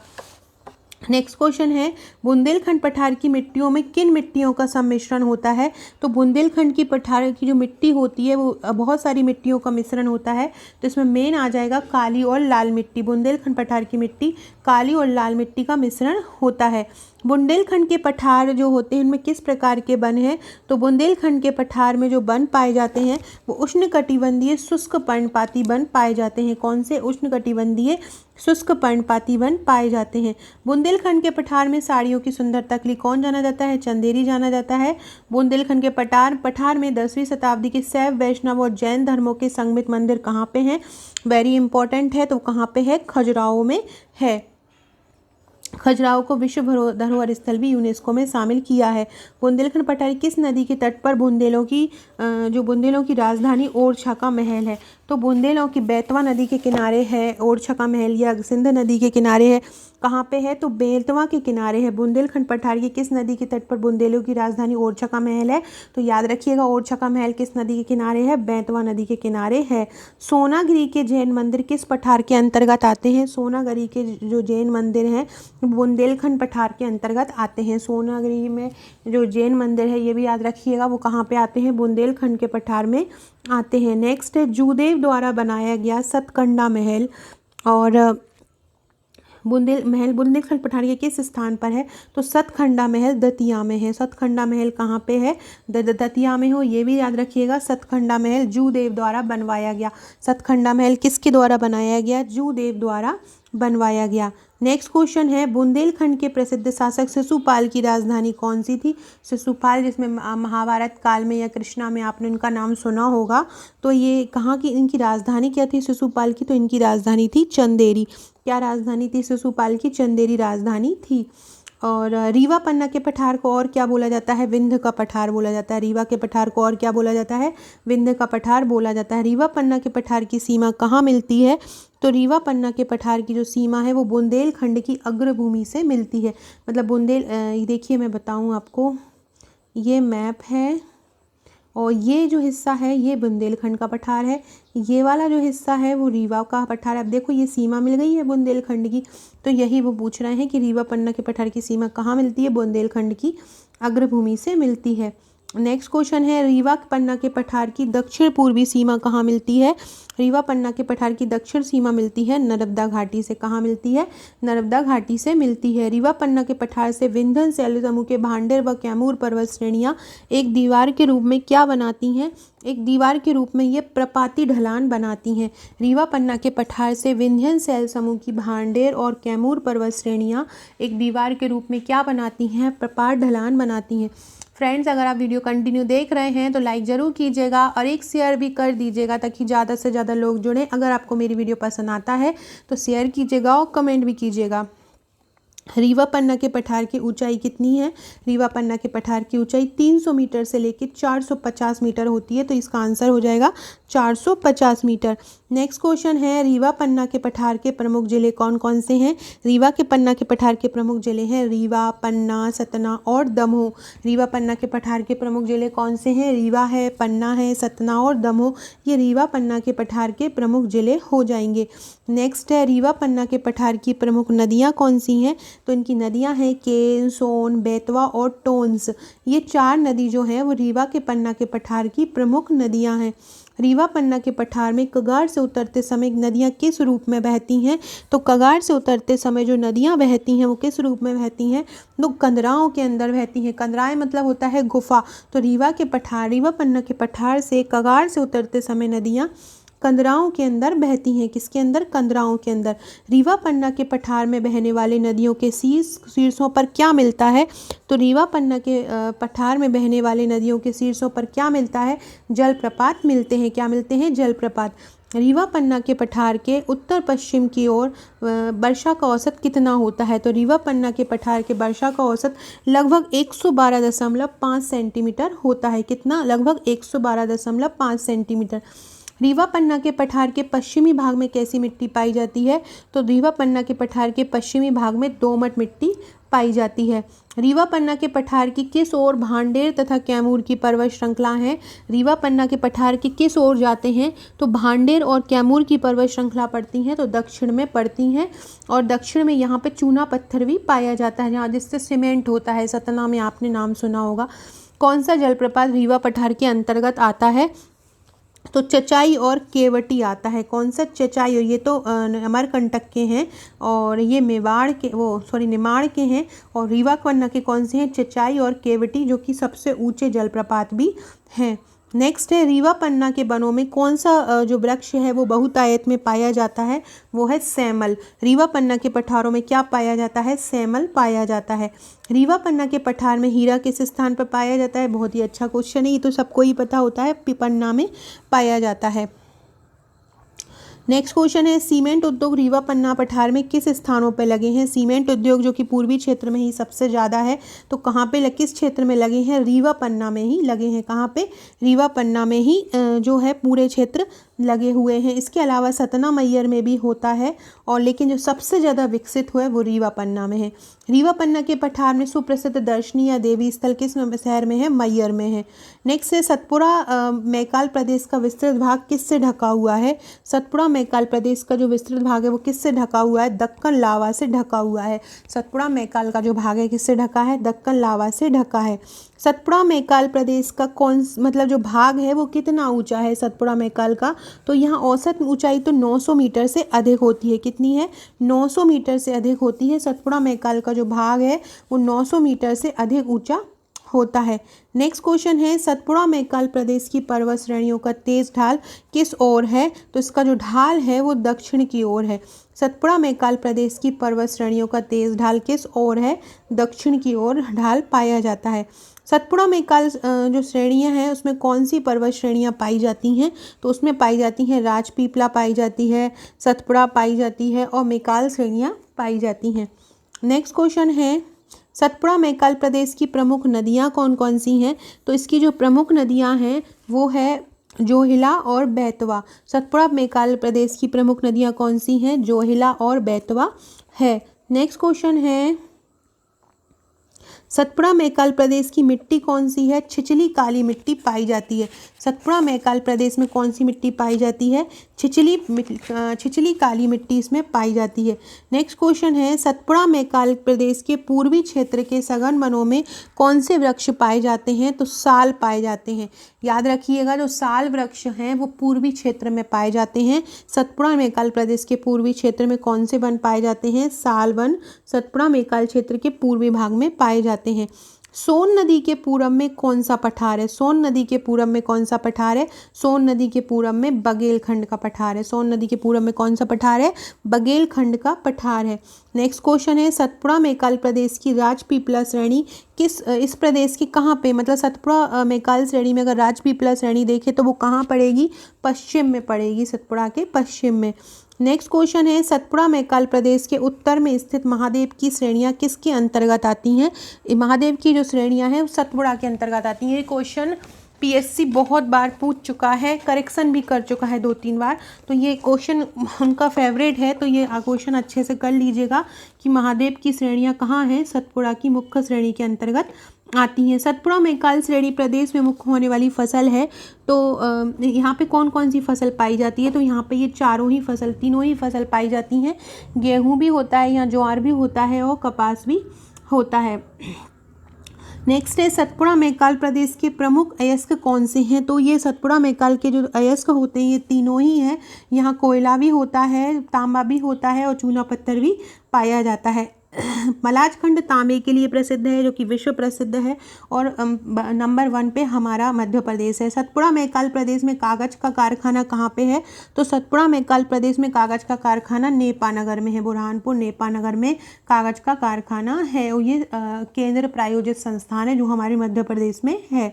नेक्स्ट क्वेश्चन है, बुंदेलखंड पठार की मिट्टियों में किन मिट्टियों का सम्मिश्रण होता है? तो बुंदेलखंड की पठार की जो मिट्टी होती है वो बहुत सारी मिट्टियों का मिश्रण होता है। तो इसमें मेन आ जाएगा काली और लाल मिट्टी। बुंदेलखंड पठार की मिट्टी काली और लाल मिट्टी का मिश्रण होता है। बुंदेलखंड के पठार जो होते हैं उनमें किस प्रकार के वन हैं? तो बुंदेलखंड के पठार में जो वन पाए जाते हैं वो उष्णकटिबंधीय शुष्क पर्णपाती वन पाए जाते हैं। कौन से? उष्णकटिबंधीय शुष्क पर्णपाती वन पाए जाते हैं। बुंदेलखंड के पठार में साड़ियों की सुंदरता के लिए कौन जाना जाता है? चंदेरी जाना जाता है। बुंदेलखंड के पठार में 10वीं शताब्दी के शैव, वैष्णव और जैन धर्मों के संगमित मंदिर कहाँ पे हैं? वेरी इंपॉर्टेंट है। तो कहाँ पे है? खजुराहो में है। खजुराहो को विश्व धरोहर स्थल भी यूनेस्को में शामिल किया है। बुंदेलखंड पठार किस नदी के तट पर बुंदेलों की राजधानी ओरछा का महल है? तो बुंदेलों की बेतवा नदी के किनारे है ओरछा का महल, या सिंध नदी के किनारे है? कहाँ पे है? तो बेतवा के किनारे है। बुंदेलखंड पठार की किस नदी के तट पर बुंदेलों की राजधानी ओरछा का महल है? तो याद रखिएगा, ओरछा का महल किस नदी के किनारे है? बेतवा नदी के किनारे है। सोनागिरी के जैन मंदिर किस पठार के अंतर्गत आते हैं? सोनागिरी के जो जैन मंदिर हैं बुंदेलखंड पठार के अंतर्गत आते हैं। सोनागिरी में जो जैन मंदिर है ये भी याद रखिएगा, वो कहाँ पे आते हैं? बुंदेलखंड के पठार में आते हैं। नेक्स्ट है, जूदेव द्वारा बनाया गया सतकंडा महल और बुंदेलखंड पठार के किस स्थान पर है? तो सतखंडा महल दतिया में है। सतखंडा महल कहाँ पे है? दतिया में हो, ये भी याद रखिएगा। सतखंडा महल जूदेव द्वारा बनवाया गया। सतखंडा महल किसके द्वारा बनाया गया? जूदेव द्वारा बनवाया गया। नेक्स्ट क्वेश्चन है, बुंदेलखंड के प्रसिद्ध शासक शिशुपाल की राजधानी कौन सी थी? शिशुपाल, जिसमें महाभारत काल में या कृष्णा में आपने उनका नाम सुना होगा। तो ये कहाँ की इनकी राजधानी क्या थी शिशुपाल की? तो इनकी राजधानी थी चंदेरी। क्या राजधानी थी शिशुपाल की? चंदेरी राजधानी थी। और रीवा पन्ना के पठार को और क्या बोला जाता है? विंध्य का पठार बोला जाता है। रीवा के पठार को और क्या बोला जाता है? विंध्य का पठार बोला जाता है। रीवा पन्ना के पठार की सीमा कहाँ मिलती है? तो रीवा पन्ना के पठार की जो सीमा है वो बुंदेलखंड की अग्रभूमि से मिलती है। मतलब देखिए मैं बताऊँ आपको, ये मैप है और ये जो हिस्सा है ये बुंदेलखंड का पठार है, ये वाला जो हिस्सा है वो रीवा का पठार है। अब देखो ये सीमा मिल गई है बुंदेलखंड की, तो यही वो पूछ रहे हैं कि रीवा पन्ना के पठार की सीमा कहाँ मिलती है? बुंदेलखंड की अग्रभूमि से मिलती है। नेक्स्ट क्वेश्चन है रीवा पन्ना के पठार की दक्षिण पूर्वी सीमा कहाँ मिलती है। रीवा पन्ना के पठार की दक्षिण सीमा मिलती है नर्मदा घाटी से। कहाँ मिलती है? नर्मदा घाटी से मिलती है। रीवा पन्ना के पठार से विंध्य शैल समूह के भांडेर व कैमूर पर्वत श्रेणियाँ एक दीवार के रूप में क्या बनाती हैं? एक दीवार के रूप में ये प्रपाती ढलान बनाती हैं। रीवा पन्ना के पठार से विंध्य शैल समूह की भांडेर और कैमूर पर्वत श्रेणियाँ एक दीवार के रूप में क्या बनाती हैं? प्रपात ढलान बनाती हैं। फ्रेंड्स, अगर आप वीडियो कंटिन्यू देख रहे हैं तो लाइक ज़रूर कीजिएगा और एक शेयर भी कर दीजिएगा ताकि ज़्यादा से ज़्यादा लोग जुड़ें। अगर आपको मेरी वीडियो पसंद आता है तो शेयर कीजिएगा और कमेंट भी कीजिएगा। रीवा पन्ना के पठार की ऊंचाई कितनी है? रीवा पन्ना के पठार की ऊंचाई 300 मीटर से लेकर 450 मीटर होती है, तो इसका आंसर हो जाएगा 450 मीटर। नेक्स्ट क्वेश्चन है रीवा पन्ना के पठार के प्रमुख जिले कौन कौन से हैं? रीवा के पन्ना के पठार के प्रमुख जिले हैं रीवा, पन्ना, सतना और दमोह। रीवा पन्ना के पठार के प्रमुख जिले कौन से हैं? रीवा है, पन्ना है, सतना और दमोह। ये रीवा पन्ना के पठार के प्रमुख जिले हो जाएंगे। नेक्स्ट है रीवा पन्ना के पठार की प्रमुख नदियाँ कौन सी हैं? तो इनकी नदियाँ हैं केन, सोन, बेतवा और टोंस। ये 4 नदी जो हैं वो रीवा के पन्ना के पठार की प्रमुख नदियाँ हैं। रीवा पन्ना के पठार में कगार से उतरते समय नदियाँ किस रूप में बहती हैं? तो कगार से उतरते समय जो नदियाँ बहती हैं वो किस रूप में बहती हैं? तो कंदराओं के अंदर बहती हैं। कंदराएं मतलब होता है गुफा। तो रीवा पन्ना के पठार से कगार से उतरते समय नदियाँ कंदराओं के अंदर बहती हैं। किसके अंदर? कंदराओं के अंदर। रीवा पन्ना के पठार में बहने वाले नदियों के शीर्षों पर क्या मिलता है? तो रीवा पन्ना के पठार में बहने वाले नदियों के शीर्षों पर क्या मिलता है? जलप्रपात मिलते हैं। क्या मिलते हैं? जलप्रपात। रीवा पन्ना के पठार के उत्तर पश्चिम की ओर वर्षा का औसत कितना होता है? तो रीवा पन्ना के पठार के वर्षा का औसत लगभग 112.5 सेंटीमीटर होता है। कितना? लगभग 112.5 सेंटीमीटर। रीवा पन्ना के पठार के पश्चिमी भाग में कैसी मिट्टी पाई जाती है? तो रीवा पन्ना के पठार के पश्चिमी भाग में दोमट मिट्टी पाई जाती है। रीवा पन्ना के पठार की किस ओर भांडेर तथा कैमूर की पर्वत श्रृंखला है? रीवा पन्ना के पठार की किस ओर जाते हैं? तो भांडेर और कैमूर की पर्वत श्रृंखला पड़ती हैं तो दक्षिण में पड़ती हैं। और दक्षिण में यहाँ पे चूना पत्थर भी पाया जाता है जहाँ जिससे सीमेंट होता है। सतना में आपने नाम सुना होगा। कौन सा जलप्रपात रीवा पठार के अंतर्गत आता है? तो चचाई और केवटी आता है। कौन सा? चचाई। और ये तो अमरकंटक के हैं और ये निमाड़ के हैं। और रीवा पन्ना के कौन से हैं? चचाई और केवटी, जो कि सबसे ऊंचे जलप्रपात भी हैं। नेक्स्ट है रीवा पन्ना के वनों में कौन सा जो वृक्ष है वो बहुतायत में पाया जाता है? वो है सैमल। रीवा पन्ना के पठारों में क्या पाया जाता है? सैमल पाया जाता है। रीवा पन्ना के पठार में हीरा किस स्थान पर पाया जाता है? बहुत ही अच्छा क्वेश्चन है, ये तो सबको ही पता होता है। पन्ना में पाया जाता है। नेक्स्ट क्वेश्चन है सीमेंट उद्योग रीवा पन्ना पठार में किस स्थानों पर लगे हैं? सीमेंट उद्योग जो कि पूर्वी क्षेत्र में ही सबसे ज़्यादा है, तो कहाँ पे किस क्षेत्र में लगे हैं? रीवा पन्ना में ही लगे हैं। कहाँ पे? रीवा पन्ना में ही जो है पूरे क्षेत्र लगे हुए हैं। इसके अलावा सतना मैयर में भी होता है और लेकिन जो सबसे ज़्यादा विकसित हुआ है वो रीवा पन्ना में है। रीवा पन्ना के पठार में सुप्रसिद्ध दर्शनीय या देवी स्थल किस शहर में है? मैयर में है। नेक्स्ट है सतपुड़ा मैकाल प्रदेश का विस्तृत भाग किससे ढका हुआ है? सतपुड़ा मैकाल प्रदेश का जो विस्तृत भाग है वो किससे ढका हुआ है? दक्कन लावा से ढका हुआ है। सतपुड़ा मैकाल का जो भाग है किससे ढका है? दक्कन लावा से ढका है। सतपुड़ा मैकाल प्रदेश का जो भाग है वो कितना ऊंचा है सतपुड़ा मैकाल का? तो यहाँ औसत ऊंचाई तो 900 मीटर से अधिक होती है। कितनी है? 900 मीटर से अधिक होती है। सतपुड़ा मैकाल का जो भाग है वो 900 मीटर से अधिक ऊंचा होता है। नेक्स्ट क्वेश्चन है सतपुड़ा मैकाल प्रदेश की पर्वत श्रेणियों का तेज ढाल किस ओर है? तो इसका जो ढाल है वो दक्षिण की ओर है। सतपुड़ा मैकाल प्रदेश की पर्वत श्रेणियों का तेज ढाल किस ओर है? दक्षिण की ओर ढाल पाया जाता है। सतपुड़ा मैकाल जो श्रेणियाँ हैं उसमें कौन सी पर्वत श्रेणियाँ पाई जाती हैं? तो उसमें पाई जाती हैं राजपीपला पाई जाती है, सतपुड़ा पाई जाती है और मैकाल श्रेणियाँ पाई जाती हैं। नेक्स्ट क्वेश्चन है सतपुड़ा मैकाल प्रदेश की प्रमुख नदियाँ कौन कौन सी हैं? तो इसकी जो प्रमुख नदियाँ हैं वो है जोहिला और बेतवा। सतपुड़ा मैकाल प्रदेश की प्रमुख नदियाँ कौन सी हैं? जोहिला और बेतवा है। नेक्स्ट क्वेश्चन है सतपुड़ा मैकाल प्रदेश की मिट्टी कौन सी है? छिछली काली मिट्टी पाई जाती है। सतपुड़ा मैकाल प्रदेश में कौन सी मिट्टी पाई जाती है? छिछली काली मिट्टी इसमें पाई जाती है। नेक्स्ट क्वेश्चन है, सतपुड़ा मैकाल प्रदेश के पूर्वी क्षेत्र के सघन वनों में कौन से वृक्ष पाए जाते हैं? तो साल पाए जाते हैं। याद रखिएगा, जो साल वृक्ष हैं वो पूर्वी क्षेत्र में पाए जाते हैं। सतपुड़ा मैकाल प्रदेश के पूर्वी क्षेत्र में कौन से वन पाए जाते हैं? साल वन सतपुड़ा मैकाल क्षेत्र के पूर्वी भाग में पाए जाते हैं। सोन नदी के पूरब में कौन सा पठार है? सोन नदी के पूरब में कौन सा पठार है? सोन नदी के पूरब में बघेलखंड का पठार है। सोन नदी के पूरब में कौन सा पठार है? बघेलखंड का पठार है। नेक्स्ट क्वेश्चन है, सतपुड़ा मैकाल प्रदेश की राजपीपला श्रेणी इस प्रदेश की कहाँ पे, मतलब सतपुड़ा मैकाल श्रेणी में अगर राजपीपला श्रेणी देखें तो वो कहाँ पड़ेगी? पश्चिम में पड़ेगी, सतपुड़ा के पश्चिम में। नेक्स्ट क्वेश्चन है, सतपुड़ा मैकाल प्रदेश के उत्तर में स्थित महादेव की श्रेणियां किसके अंतर्गत आती हैं? महादेव की जो श्रेणियां हैं सतपुड़ा के अंतर्गत आती हैं। ये क्वेश्चन पीएससी बहुत बार पूछ चुका है, करेक्शन भी कर चुका है 2-3 बार, तो ये क्वेश्चन उनका फेवरेट है, तो ये क्वेश्चन अच्छे से कर लीजिएगा कि महादेव की श्रेणियां कहाँ हैं? सतपुड़ा की मुख्य श्रेणी के अंतर्गत आती हैं। सतपुड़ा मैकाल श्रेणी प्रदेश में मुख्य होने वाली फसल है, तो यहाँ पे कौन कौन सी फसल पाई जाती है? तो यहाँ पे ये तीनों ही फसल पाई जाती हैं। गेहूँ भी होता है, यहाँ ज्वार भी होता है और कपास भी होता है। नेक्स्ट है, सतपुड़ा मैकाल प्रदेश के प्रमुख अयस्क कौन से हैं? तो ये सतपुड़ा मैकाल के जो अयस्क होते हैं ये तीनों ही हैं। यहाँ कोयला भी होता है, तांबा भी होता है और चूना पत्थर भी पाया जाता है। मलाजखंड तांबे के लिए प्रसिद्ध है, जो कि विश्व प्रसिद्ध है, और नंबर 1 पे हमारा मध्य प्रदेश है। सतपुड़ा मैकाल प्रदेश में कागज का कारखाना कहाँ पे है? तो सतपुड़ा मैकाल प्रदेश में कागज का कारखाना नेपानगर में है। बुरहानपुर नेपानगर में कागज का कारखाना है, और ये केंद्र प्रायोजित संस्थान है जो हमारे मध्य प्रदेश में है।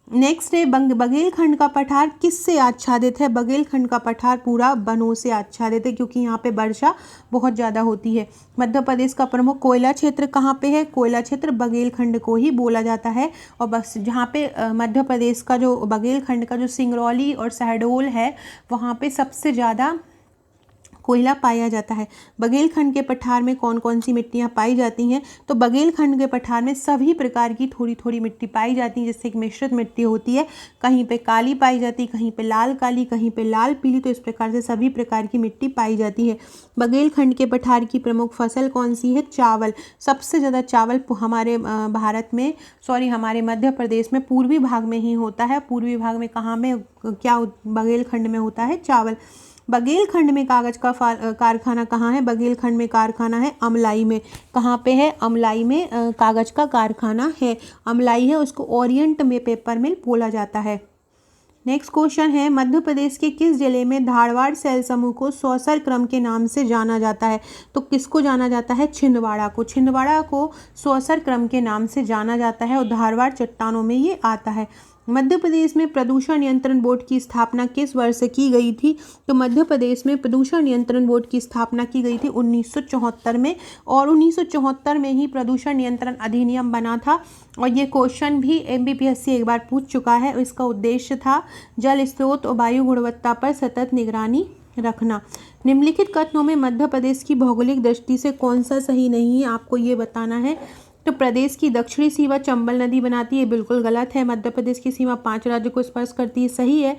नेक्स्ट है, बघेलखंड का पठार किससे आच्छादित है? बघेलखंड का पठार पूरा वनों से आच्छादित है, क्योंकि यहाँ पे वर्षा बहुत ज़्यादा होती है। मध्य प्रदेश का प्रमुख कोयला क्षेत्र कहाँ पे है? कोयला क्षेत्र बघेलखंड को ही बोला जाता है। और बस जहाँ पे मध्य प्रदेश का जो बघेलखंड का जो सिंगरौली और शहडोल है, वहाँ पे सबसे ज़्यादा कोयला पाया जाता है। बघेलखंड के पठार में कौन कौन सी मिट्टियाँ पाई जाती हैं? तो बघेलखंड के पठार में सभी प्रकार की थोड़ी थोड़ी मिट्टी पाई जाती है, जैसे एक मिश्रित मिट्टी होती है, कहीं पे काली पाई जाती है, कहीं पे लाल काली, कहीं पे लाल पीली, तो इस प्रकार से सभी प्रकार की मिट्टी पाई जाती है। बघेलखंड के पठार की प्रमुख फसल कौन सी है? चावल। सबसे ज़्यादा चावल हमारे हमारे मध्य प्रदेश में पूर्वी भाग में ही होता है। पूर्वी भाग में कहाँ में, क्या बघेलखंड में होता है? चावल। बघेलखंड में कागज का कारखाना कहाँ है? बघेलखंड में कारखाना है अमलाई में। कहाँ पे है? अमलाई में कागज का कारखाना है। अमलाई है, उसको ओरिएंट में पेपर मिल बोला जाता है। नेक्स्ट क्वेश्चन है, मध्य प्रदेश के किस जिले में धारवाड़ शैल समूह को सौसर क्रम के नाम से जाना जाता है? तो किसको जाना जाता है? छिंदवाड़ा को। छिंदवाड़ा को सौसर क्रम के नाम से जाना जाता है, और धारवाड़ चट्टानों में ये आता है। मध्य प्रदेश में प्रदूषण नियंत्रण बोर्ड की स्थापना किस वर्ष की गई थी? तो मध्य प्रदेश में प्रदूषण नियंत्रण बोर्ड की स्थापना की गई थी 1974 में, और 1974 में ही प्रदूषण नियंत्रण अधिनियम बना था। और ये क्वेश्चन भी एमपीपीएससी एक बार पूछ चुका है। इसका उद्देश्य था जल स्रोत और वायु गुणवत्ता पर सतत निगरानी रखना। निम्नलिखित कथनों में मध्य प्रदेश की भौगोलिक दृष्टि से कौन सा सही नहीं है, आपको ये बताना है। तो प्रदेश की दक्षिणी सीमा चंबल नदी बनाती है, बिल्कुल गलत है। मध्य प्रदेश की सीमा 5 राज्यों को स्पर्श करती है, सही है।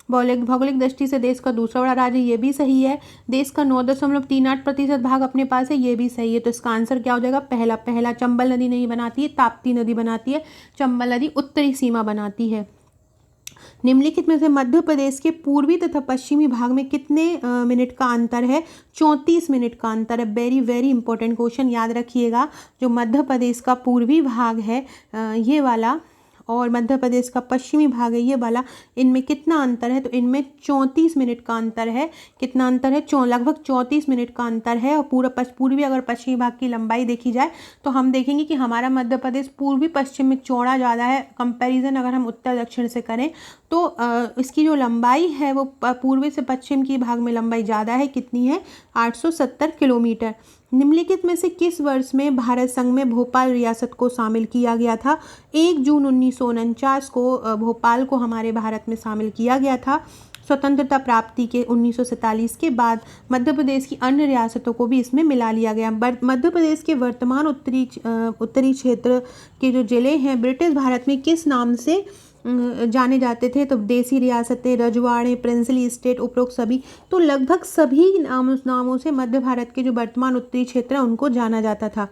भौगोलिक दृष्टि से देश का दूसरा बड़ा राज्य, ये भी सही है। देश का 9.38% भाग अपने पास है, ये भी सही है। तो इसका आंसर क्या हो जाएगा? पहला चंबल नदी नहीं बनाती है, ताप्ती नदी बनाती है। चंबल नदी उत्तरी सीमा बनाती है। निम्नलिखित में से मध्य प्रदेश के पूर्वी तथा पश्चिमी भाग में कितने मिनट का अंतर है? 34 मिनट का अंतर है। वेरी वेरी इंपॉर्टेंट क्वेश्चन, याद रखिएगा। जो मध्य प्रदेश का पूर्वी भाग है ये वाला, और मध्य प्रदेश का पश्चिमी भाग है ये वाला, इनमें कितना अंतर है? तो इनमें 34 मिनट का अंतर है। कितना अंतर है? लगभग 34 मिनट का अंतर है। और पूर्वी अगर पश्चिमी भाग की लंबाई देखी जाए तो हम देखेंगे कि हमारा मध्य प्रदेश पूर्वी पश्चिम में चौड़ा ज़्यादा है। कंपैरिजन अगर हम उत्तर दक्षिण से करें तो इसकी जो लंबाई है वो पूर्वी से पश्चिम की भाग में लंबाई ज़्यादा है। कितनी है? 870 किलोमीटर। निम्नलिखित में से किस वर्ष में भारत संघ में भोपाल रियासत को शामिल किया गया था? 1 जून 1949 को भोपाल को हमारे भारत में शामिल किया गया था। स्वतंत्रता प्राप्ति के 1947 के बाद मध्य प्रदेश की अन्य रियासतों को भी इसमें मिला लिया गया। मध्य प्रदेश के वर्तमान उत्तरी क्षेत्र के जो ज़िले हैं ब्रिटिश भारत में किस नाम से जाने जाते थे? तो देसी रियासतें, रजवाड़े, प्रिंसली स्टेट, उपरोक्त सभी। तो लगभग सभी नामों से मध्य भारत के जो वर्तमान उत्तरी क्षेत्र है उनको जाना जाता था।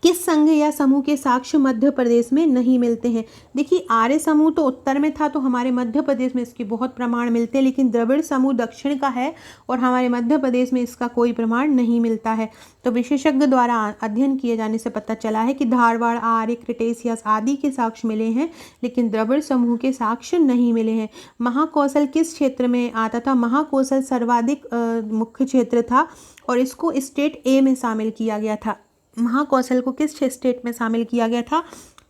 किस संघ या समूह के साक्ष्य मध्य प्रदेश में नहीं मिलते हैं? देखिए, आर्य समूह तो उत्तर में था, तो हमारे मध्य प्रदेश में इसके बहुत प्रमाण मिलते हैं, लेकिन द्रविड़ समूह दक्षिण का है और हमारे मध्य प्रदेश में इसका कोई प्रमाण नहीं मिलता है। तो विशेषज्ञ द्वारा अध्ययन किए जाने से पता चला है कि धारवाड़, आर्य, क्रिटेशियस आदि के साक्ष्य मिले हैं, लेकिन द्रविड़ समूह के साक्ष्य नहीं मिले हैं। महाकौशल किस क्षेत्र में आता था? महाकौशल सर्वाधिक मुख्य क्षेत्र था और इसको स्टेट ए में शामिल किया गया था। महाकौशल को किस स्टेट में शामिल किया गया था?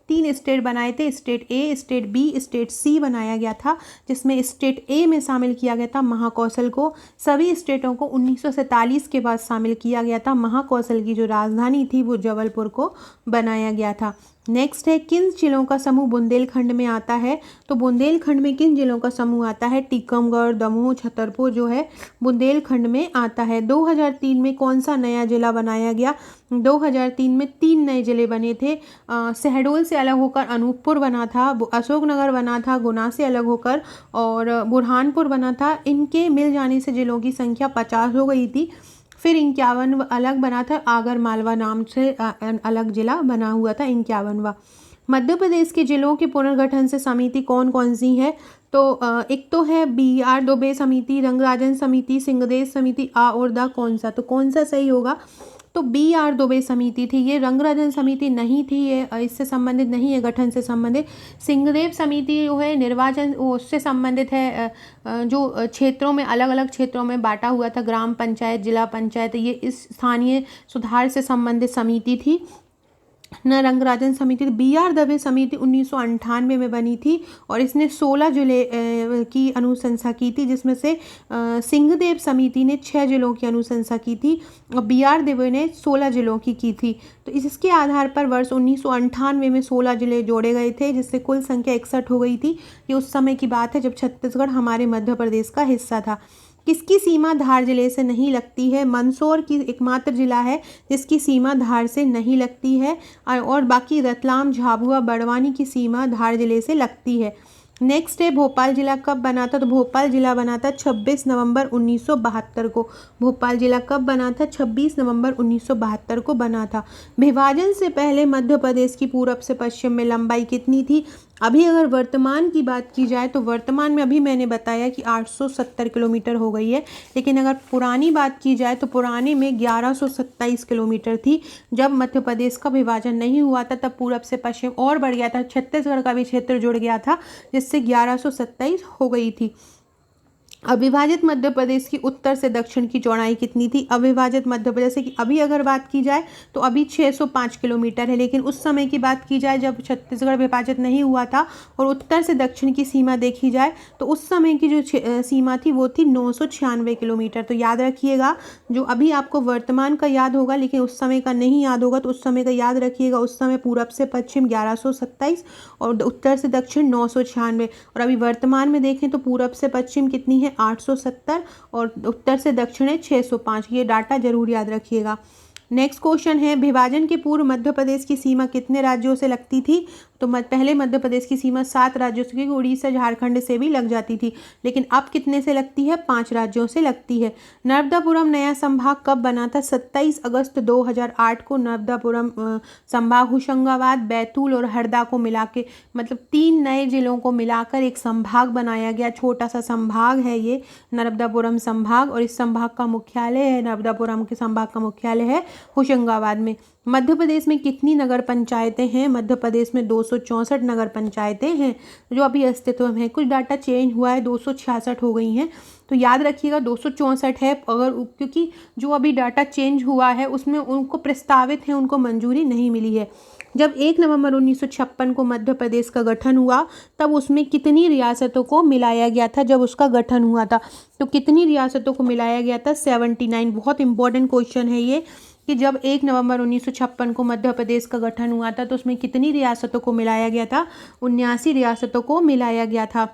3 स्टेट बनाए थे, state A, state B, state सी बनाया गया था, जिसमें स्टेट ए में शामिल किया गया था महाकौशल को। सभी स्टेटों को 1947 के बाद शामिल किया गया था। महाकौशल की जो राजधानी थी वो जबलपुर को बनाया गया था। नेक्स्ट है, किन जिलों का समूह बुंदेलखंड में आता है? तो बुंदेलखंड में किन जिलों का समूह आता है? टीकमगढ़, दमोह, छतरपुर जो है बुंदेलखंड में आता है। 2003 में कौन सा नया जिला बनाया गया? 2003 में 3 नए जिले बने थे। शहडोल से अलग होकर अनूपपुर बना था, अशोकनगर बना था गुना से अलग होकर, और बुरहानपुर बना था। इनके मिल जाने से जिलों की संख्या 50 हो गई थी। फिर 51 अलग बना था, आगर मालवा नाम से अलग जिला बना हुआ था 51वां। मध्य प्रदेश के जिलों के पुनर्गठन से समिति कौन कौन सी है? तो एक तो है BR दुबे समिति, रंगराजन समिति, सिंहदेव समिति, आ और दा। कौन सा? तो कौन सा सही होगा? तो BR दुबे समिति थी। ये रंगराजन समिति नहीं थी, ये इससे संबंधित नहीं है, गठन से संबंधित। सिंहदेव समिति जो है निर्वाचन उससे संबंधित है, जो क्षेत्रों में अलग अलग क्षेत्रों में बांटा हुआ था, ग्राम पंचायत, जिला पंचायत, ये इस स्थानीय सुधार से संबंधित समिति थी न। रंगराजन समिति। BR दबे समिति 1998 में बनी थी और इसने 16 जिले की अनुशंसा की थी, जिसमें से सिंहदेव समिति ने 6 जिलों की अनुशंसा की थी और BR दबे ने 16 जिलों की थी। तो इसके आधार पर वर्ष 1998 में 16 जिले जोड़े गए थे, जिससे कुल संख्या 61 हो गई थी। ये उस समय की बात है जब छत्तीसगढ़ हमारे मध्य प्रदेश का हिस्सा था। किसकी सीमा धार जिले से नहीं लगती है? मंदसौर की एकमात्र जिला है जिसकी सीमा धार से नहीं लगती है, और बाकी रतलाम, झाबुआ, बड़वानी की सीमा धार जिले से लगती है। नेक्स्ट है, भोपाल जिला कब बना था? तो भोपाल जिला बना था 26 नवंबर 1972 को। भोपाल जिला कब बना था? 26 नवंबर 1972 को बना था। विभाजन से पहले मध्य प्रदेश की पूरब से पश्चिम में लंबाई कितनी थी? अभी अगर वर्तमान की बात की जाए तो वर्तमान में अभी मैंने बताया कि 870 किलोमीटर हो गई है, लेकिन अगर पुरानी बात की जाए तो पुराने में 1127 किलोमीटर थी। जब मध्य प्रदेश का विभाजन नहीं हुआ था तब पूरब से पश्चिम और बढ़ गया था, छत्तीसगढ़ का भी क्षेत्र जुड़ गया था, जिससे 1127 हो गई थी। अविभाजित मध्य प्रदेश की उत्तर से दक्षिण की चौड़ाई कितनी थी? अविभाजित मध्य प्रदेश की अभी अगर बात की जाए तो अभी 605 किलोमीटर है, लेकिन उस समय की बात की जाए जब छत्तीसगढ़ विभाजित नहीं हुआ था और उत्तर से दक्षिण की सीमा देखी जाए तो उस समय की जो सीमा थी वो थी 996 किलोमीटर। तो याद रखिएगा, जो अभी आपको वर्तमान का याद होगा लेकिन उस समय का नहीं याद होगा, तो उस समय का याद रखिएगा। उस समय पूरब से पश्चिम 1127 और उत्तर से दक्षिण 996, और अभी वर्तमान में देखें तो पूरब से पश्चिम कितनी है? 870 और उत्तर से दक्षिण है 605। ये डाटा जरूर याद रखिएगा। नेक्स्ट क्वेश्चन है, विभाजन के पूर्व मध्य प्रदेश की सीमा कितने राज्यों से लगती थी? तो पहले मध्य प्रदेश की सीमा 7 राज्यों से, क्योंकि उड़ीसा झारखंड से भी लग जाती थी, लेकिन अब कितने से लगती है? 5 राज्यों से लगती है। नर्मदापुरम नया संभाग कब बना था? 27 अगस्त 2008 को नर्मदापुरम संभाग होशंगाबाद, बैतूल और हरदा को मिला के, मतलब 3 नए जिलों को मिलाकर एक संभाग बनाया गया। छोटा सा संभाग है ये नर्मदापुरम संभाग, और इस संभाग का मुख्यालय है, नर्मदापुरम के संभाग का मुख्यालय है होशंगाबाद में। मध्य प्रदेश में कितनी नगर पंचायतें हैं? मध्य प्रदेश में 264 नगर पंचायतें हैं जो अभी अस्तित्व में है। कुछ डाटा चेंज हुआ है, 266 हो गई हैं, तो याद रखिएगा 264 है। अगर क्योंकि जो अभी डाटा चेंज हुआ है उसमें उनको प्रस्तावित है, उनको मंजूरी नहीं मिली है। जब 1 नवंबर 1956 को मध्य प्रदेश का गठन हुआ तब उसमें कितनी रियासतों को मिलाया गया था? जब उसका गठन हुआ था तो कितनी रियासतों को मिलाया गया था? 79। बहुत इंपॉर्टेंट क्वेश्चन है ये कि जब 1 नवंबर 1956 को मध्य प्रदेश का गठन हुआ था तो उसमें कितनी रियासतों को मिलाया गया था? 79 रियासतों को मिलाया गया था।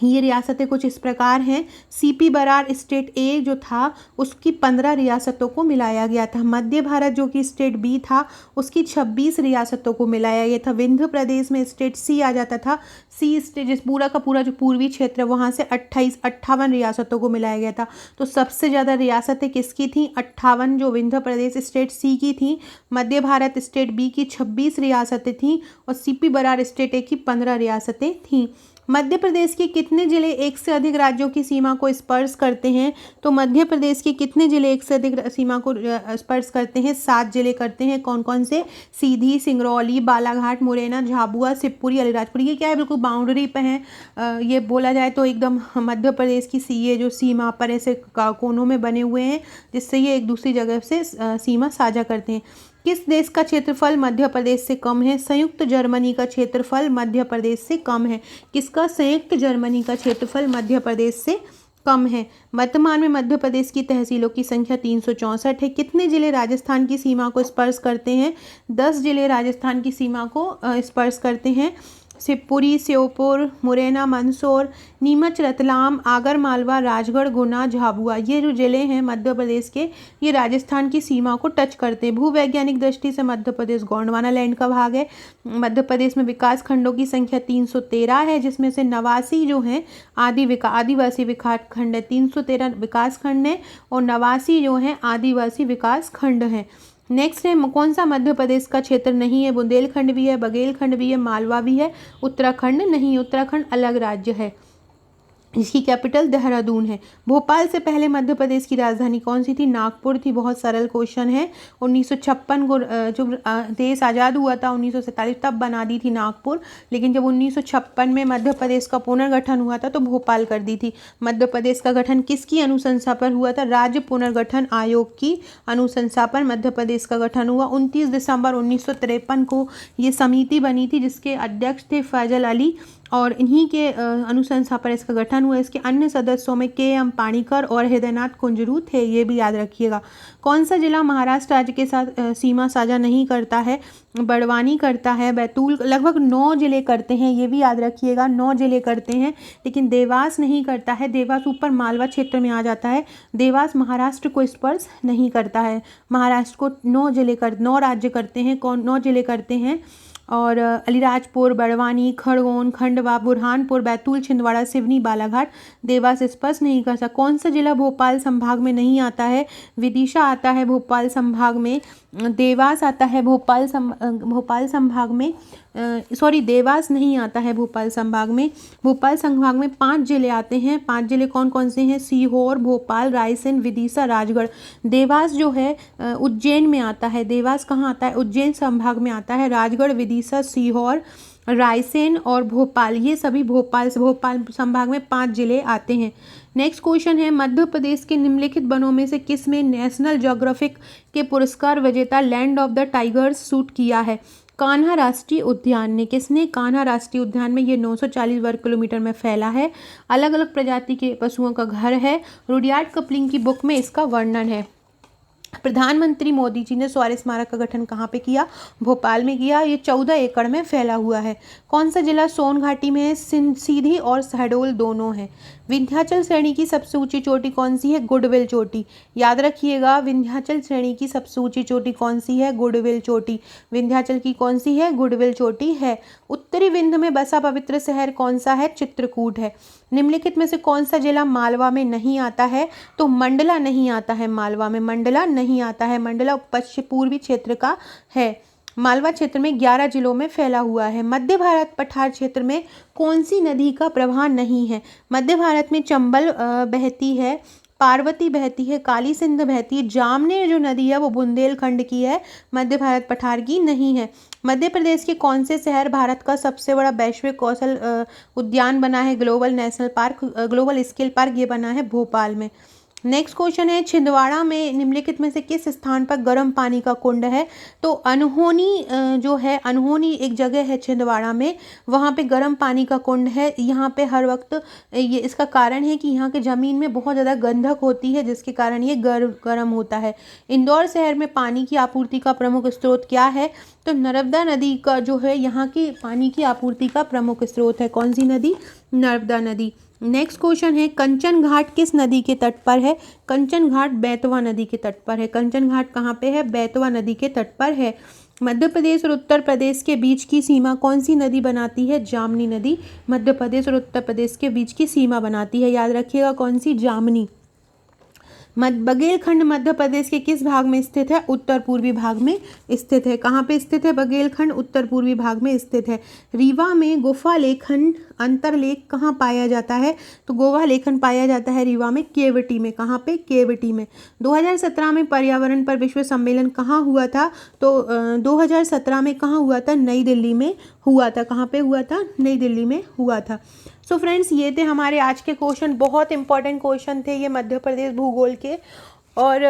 ये रियासतें कुछ इस प्रकार हैं। सीपी बरार स्टेट ए जो था उसकी 15 रियासतों को मिलाया गया था। मध्य भारत जो कि स्टेट बी था उसकी 26 रियासतों को मिलाया गया था। विंध्य प्रदेश में स्टेट सी आ जाता था। सी स्टेट जिस पूरा का पूरा जो पूर्वी क्षेत्र है वहाँ से 58 रियासतों को मिलाया गया था। तो सबसे ज़्यादा रियासतें किसकी थी? 58 जो विंध्य प्रदेश स्टेट सी की थी। मध्य भारत स्टेट बी की 26 रियासतें थीं और सीपी बरार स्टेट ए की 15 रियासतें थीं। मध्य प्रदेश के कितने जिले एक से अधिक राज्यों की सीमा को स्पर्श करते हैं? तो मध्य प्रदेश के कितने जिले एक से अधिक सीमा को स्पर्श करते हैं? 7 जिले करते हैं। कौन कौन से? सीधी, सिंगरौली, बालाघाट, मुरैना, झाबुआ, शिवपुरी, अलीराजपुर। ये क्या है? बिल्कुल बाउंड्री पे हैं। ये बोला जाए तो एकदम मध्य प्रदेश की ये जो सीमा पर ऐसे कोनों में बने हुए हैं जिससे ये एक दूसरी जगह से सीमा साझा करते हैं। किस देश का क्षेत्रफल मध्य प्रदेश से कम है? संयुक्त जर्मनी का क्षेत्रफल मध्य प्रदेश से कम है। किसका? संयुक्त जर्मनी का क्षेत्रफल मध्य प्रदेश से कम है। वर्तमान में मध्य प्रदेश की तहसीलों की संख्या 364 है। कितने जिले राजस्थान की सीमा को स्पर्श करते हैं? 10 जिले राजस्थान की सीमा को स्पर्श करते हैं। शिवपुरी, श्योपुर, मुरैना, मंदसौर, नीमच, रतलाम, आगर मालवा, राजगढ़, गुना, झाबुआ। ये जो जिले हैं मध्य प्रदेश के ये राजस्थान की सीमा को टच करते हैं। भूवैज्ञानिक दृष्टि से मध्य प्रदेश गोंडवाना लैंड का भाग है। मध्य प्रदेश में विकास खंडों की संख्या 313 है जिसमें से 89 जो हैं आदिवासी विकास खंड है। 313 विकास खंड है और 89 जो हैं आदिवासी विकास खंड हैं। नेक्स्ट है कौन सा मध्य प्रदेश का क्षेत्र नहीं है? बुंदेलखंड भी है, बघेलखंड भी है, मालवा भी है, उत्तराखंड नहीं। उत्तराखंड अलग राज्य है। इसकी कैपिटल देहरादून है। भोपाल से पहले मध्य प्रदेश की राजधानी कौन सी थी? नागपुर थी। बहुत सरल क्वेश्चन है। 1956 को जो देश आज़ाद हुआ था 1947 तब बना दी थी नागपुर, लेकिन जब 1956 में मध्य प्रदेश का पुनर्गठन हुआ था तो भोपाल कर दी थी। मध्य प्रदेश का गठन किसकी अनुशंसा पर हुआ था? राज्य पुनर्गठन आयोग की अनुशंसा पर मध्य प्रदेश का गठन हुआ। 29 दिसंबर 1953 को ये समिति बनी थी जिसके अध्यक्ष थे फैजल अली और इन्हीं के अनुशंसा पर इसका गठन हुआ। इसके अन्य सदस्यों में के.एम. पाणिकर और हृदयनाथ कुंजरू थे। ये भी याद रखिएगा। कौन सा जिला महाराष्ट्र राज्य के साथ सीमा साझा नहीं करता है? बड़वानी करता है। बैतूल लगभग 9 जिले करते हैं। ये भी याद रखिएगा 9 जिले करते हैं, लेकिन देवास नहीं करता है। देवास ऊपर मालवा क्षेत्र में आ जाता है। देवास महाराष्ट्र को स्पर्श नहीं करता है। महाराष्ट्र को 9 राज्य करते हैं। 9 जिले करते हैं और अलीराजपुर, बड़वानी, खरगोन, खंडवा, बुरहानपुर, बैतूल, छिंदवाड़ा, सिवनी, बालाघाट। देवास स्पर्श नहीं कर सकता। कौन सा जिला भोपाल संभाग में नहीं आता है? विदिशा आता है भोपाल संभाग में। देवास आता है भोपाल संभाग में। देवास नहीं आता है भोपाल संभाग में। भोपाल संभाग में 5 जिले आते हैं। 5 जिले कौन कौन से हैं? सीहोर, भोपाल, रायसेन, विदिशा, राजगढ़। देवास जो है उज्जैन में आता है। देवास कहाँ आता है? उज्जैन संभाग में आता है। राजगढ़, विदिशा, सीहोर, रायसेन और भोपाल ये सभी भोपाल संभाग में 5 जिले आते हैं। नेक्स्ट क्वेश्चन है मध्य प्रदेश के निम्नलिखित वनों में से किस में नेशनल ज्योग्राफिक के पुरस्कार विजेता land of the tigers shoot किया है? कान्हा राष्ट्रीय उद्यान ने। किसने? कान्हा राष्ट्रीय उद्यान में। ये 940 वर्ग किलोमीटर में फैला है। अलग अलग प्रजाति के पशुओं का घर है। रुडयार्ड किपलिंग की बुक में इसका वर्णन है। प्रधानमंत्री मोदी जी ने स्वराज स्मारक का गठन कहाँ पे किया? भोपाल में किया। ये 14 एकड़ में फैला हुआ है। कौन सा जिला सोन घाटी में है? सीधी और शहडोल दोनों हैं। विंध्याचल श्रेणी की सबसे ऊंची चोटी कौन सी है? गुडविल चोटी। याद रखिएगा विंध्याचल श्रेणी की सबसे ऊंची चोटी कौन सी है? गुडविल चोटी। विंध्याचल की कौन सी है? गुडविल चोटी है। उत्तरी विंध्य में बसा पवित्र शहर कौन सा है? चित्रकूट है। निम्नलिखित में से कौन सा जिला मालवा में नहीं आता है? तो मंडला नहीं आता है। मालवा में मंडला नहीं आता है। मंडला पश्चिम पूर्वी क्षेत्र का है। मालवा क्षेत्र में 11 जिलों में फैला हुआ है। मध्य भारत पठार क्षेत्र में कौन सी नदी का प्रवाह नहीं है? मध्य भारत में चंबल बहती है, पार्वती बहती है, काली सिंध बहती है। जामनेर जो नदी है वो बुंदेलखंड की है, मध्य भारत पठार की नहीं है। मध्य प्रदेश के कौन से शहर भारत का सबसे बड़ा वैश्विक कौशल उद्यान बना है? ग्लोबल स्किल पार्क ये बना है भोपाल में। नेक्स्ट क्वेश्चन है, छिंदवाड़ा में निम्नलिखित में से किस स्थान पर गर्म पानी का कुंड है? तो अनहोनी जो है, अनहोनी एक जगह है छिंदवाड़ा में, वहाँ पे गर्म पानी का कुंड है। यहाँ पे हर वक्त ये, इसका कारण है कि यहाँ के ज़मीन में बहुत ज़्यादा गंधक होती है, जिसके कारण ये गर्म होता है। इंदौर शहर में पानी की आपूर्ति का प्रमुख स्रोत क्या है? तो नर्मदा नदी का जो है यहाँ की पानी की आपूर्ति का प्रमुख स्रोत है। कौन सी नदी? नर्मदा नदी। नेक्स्ट क्वेश्चन है, कंचन घाट किस नदी के तट पर है? कंचन घाट बेतवा नदी के तट पर है। कंचन घाट कहाँ पे है? बेतवा नदी के तट पर है। मध्य प्रदेश और उत्तर प्रदेश के बीच की सीमा कौन सी नदी बनाती है? जामनी नदी मध्य प्रदेश और उत्तर प्रदेश के बीच की सीमा बनाती है, याद रखिएगा कौन सी? जामनी। बघेलखंड मध्य प्रदेश के किस भाग में स्थित है? उत्तर पूर्वी भाग में स्थित है। कहाँ पे स्थित है बघेलखंड? उत्तर पूर्वी भाग में स्थित है। रीवा में गुफा लेखन अंतरलेख कहाँ पाया जाता है? तो गुफा लेखन पाया जाता है रीवा में, केवटी में। कहाँ पे? केवटी में। 2017 में पर्यावरण पर विश्व सम्मेलन कहाँ हुआ था? तो 2017 में कहाँ हुआ था? नई दिल्ली में हुआ था। कहाँ पे हुआ था? नई दिल्ली में हुआ था। सो फ्रेंड्स, ये थे हमारे आज के क्वेश्चन, बहुत इंपॉर्टेंट क्वेश्चन थे ये मध्य प्रदेश भूगोल के। और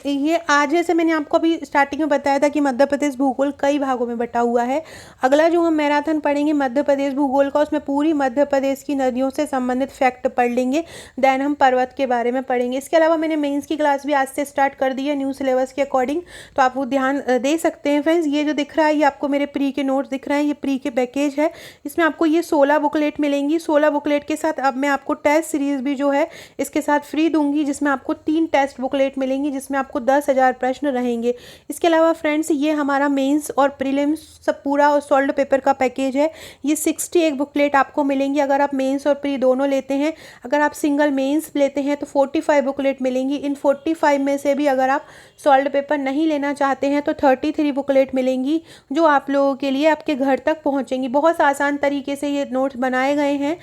ये आज जैसे मैंने आपको अभी स्टार्टिंग में बताया था कि मध्य प्रदेश भूगोल कई भागों में बटा हुआ है। अगला जो हम मैराथन पढ़ेंगे मध्य प्रदेश भूगोल का, उसमें पूरी मध्य प्रदेश की नदियों से संबंधित फैक्ट पढ़ लेंगे। देन हम पर्वत के बारे में पढ़ेंगे। इसके अलावा मैंने मेंस की क्लास भी आज से स्टार्ट कर दी है न्यू सिलेबस के अकॉर्डिंग, तो आप वो ध्यान दे सकते हैं फ्रेंड्स। ये जो दिख रहा है ये आपको मेरे प्री के नोट्स दिख रहे हैं, ये प्री के पैकेज है। इसमें आपको ये 16 बुकलेट मिलेंगी। 16 बुकलेट के साथ अब मैं आपको टेस्ट सीरीज भी जो है इसके साथ फ्री दूंगी, जिसमें आपको 3 टेस्ट बुकलेट मिलेंगी, जिसमें आपको 10,000 प्रश्न रहेंगे। इसके अलावा फ्रेंड्स, ये हमारा मेंस और प्रीलिम्स सब पूरा और सॉल्व्ड पेपर का पैकेज है। ये 61 बुकलेट आपको मिलेंगी अगर आप मेंस और प्री दोनों लेते हैं। अगर आप सिंगल मेंस लेते हैं तो 45 बुकलेट मिलेंगी। इन 45 में से भी अगर आप सॉल्व्ड पेपर नहीं लेना चाहते हैं तो 33 बुकलेट मिलेंगी, जो आप लोगों के लिए आपके घर तक पहुंचेंगी। बहुत आसान तरीके से ये नोट्स बनाए गए हैं।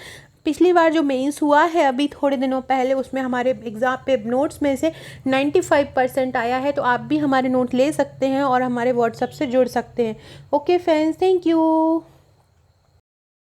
पिछली बार जो मेंस हुआ है अभी थोड़े दिनों पहले, उसमें हमारे एग्ज़ाम पे नोट्स में से 95% आया है। तो आप भी हमारे नोट ले सकते हैं और हमारे व्हाट्सएप से जुड़ सकते हैं। Okay friends, thank you.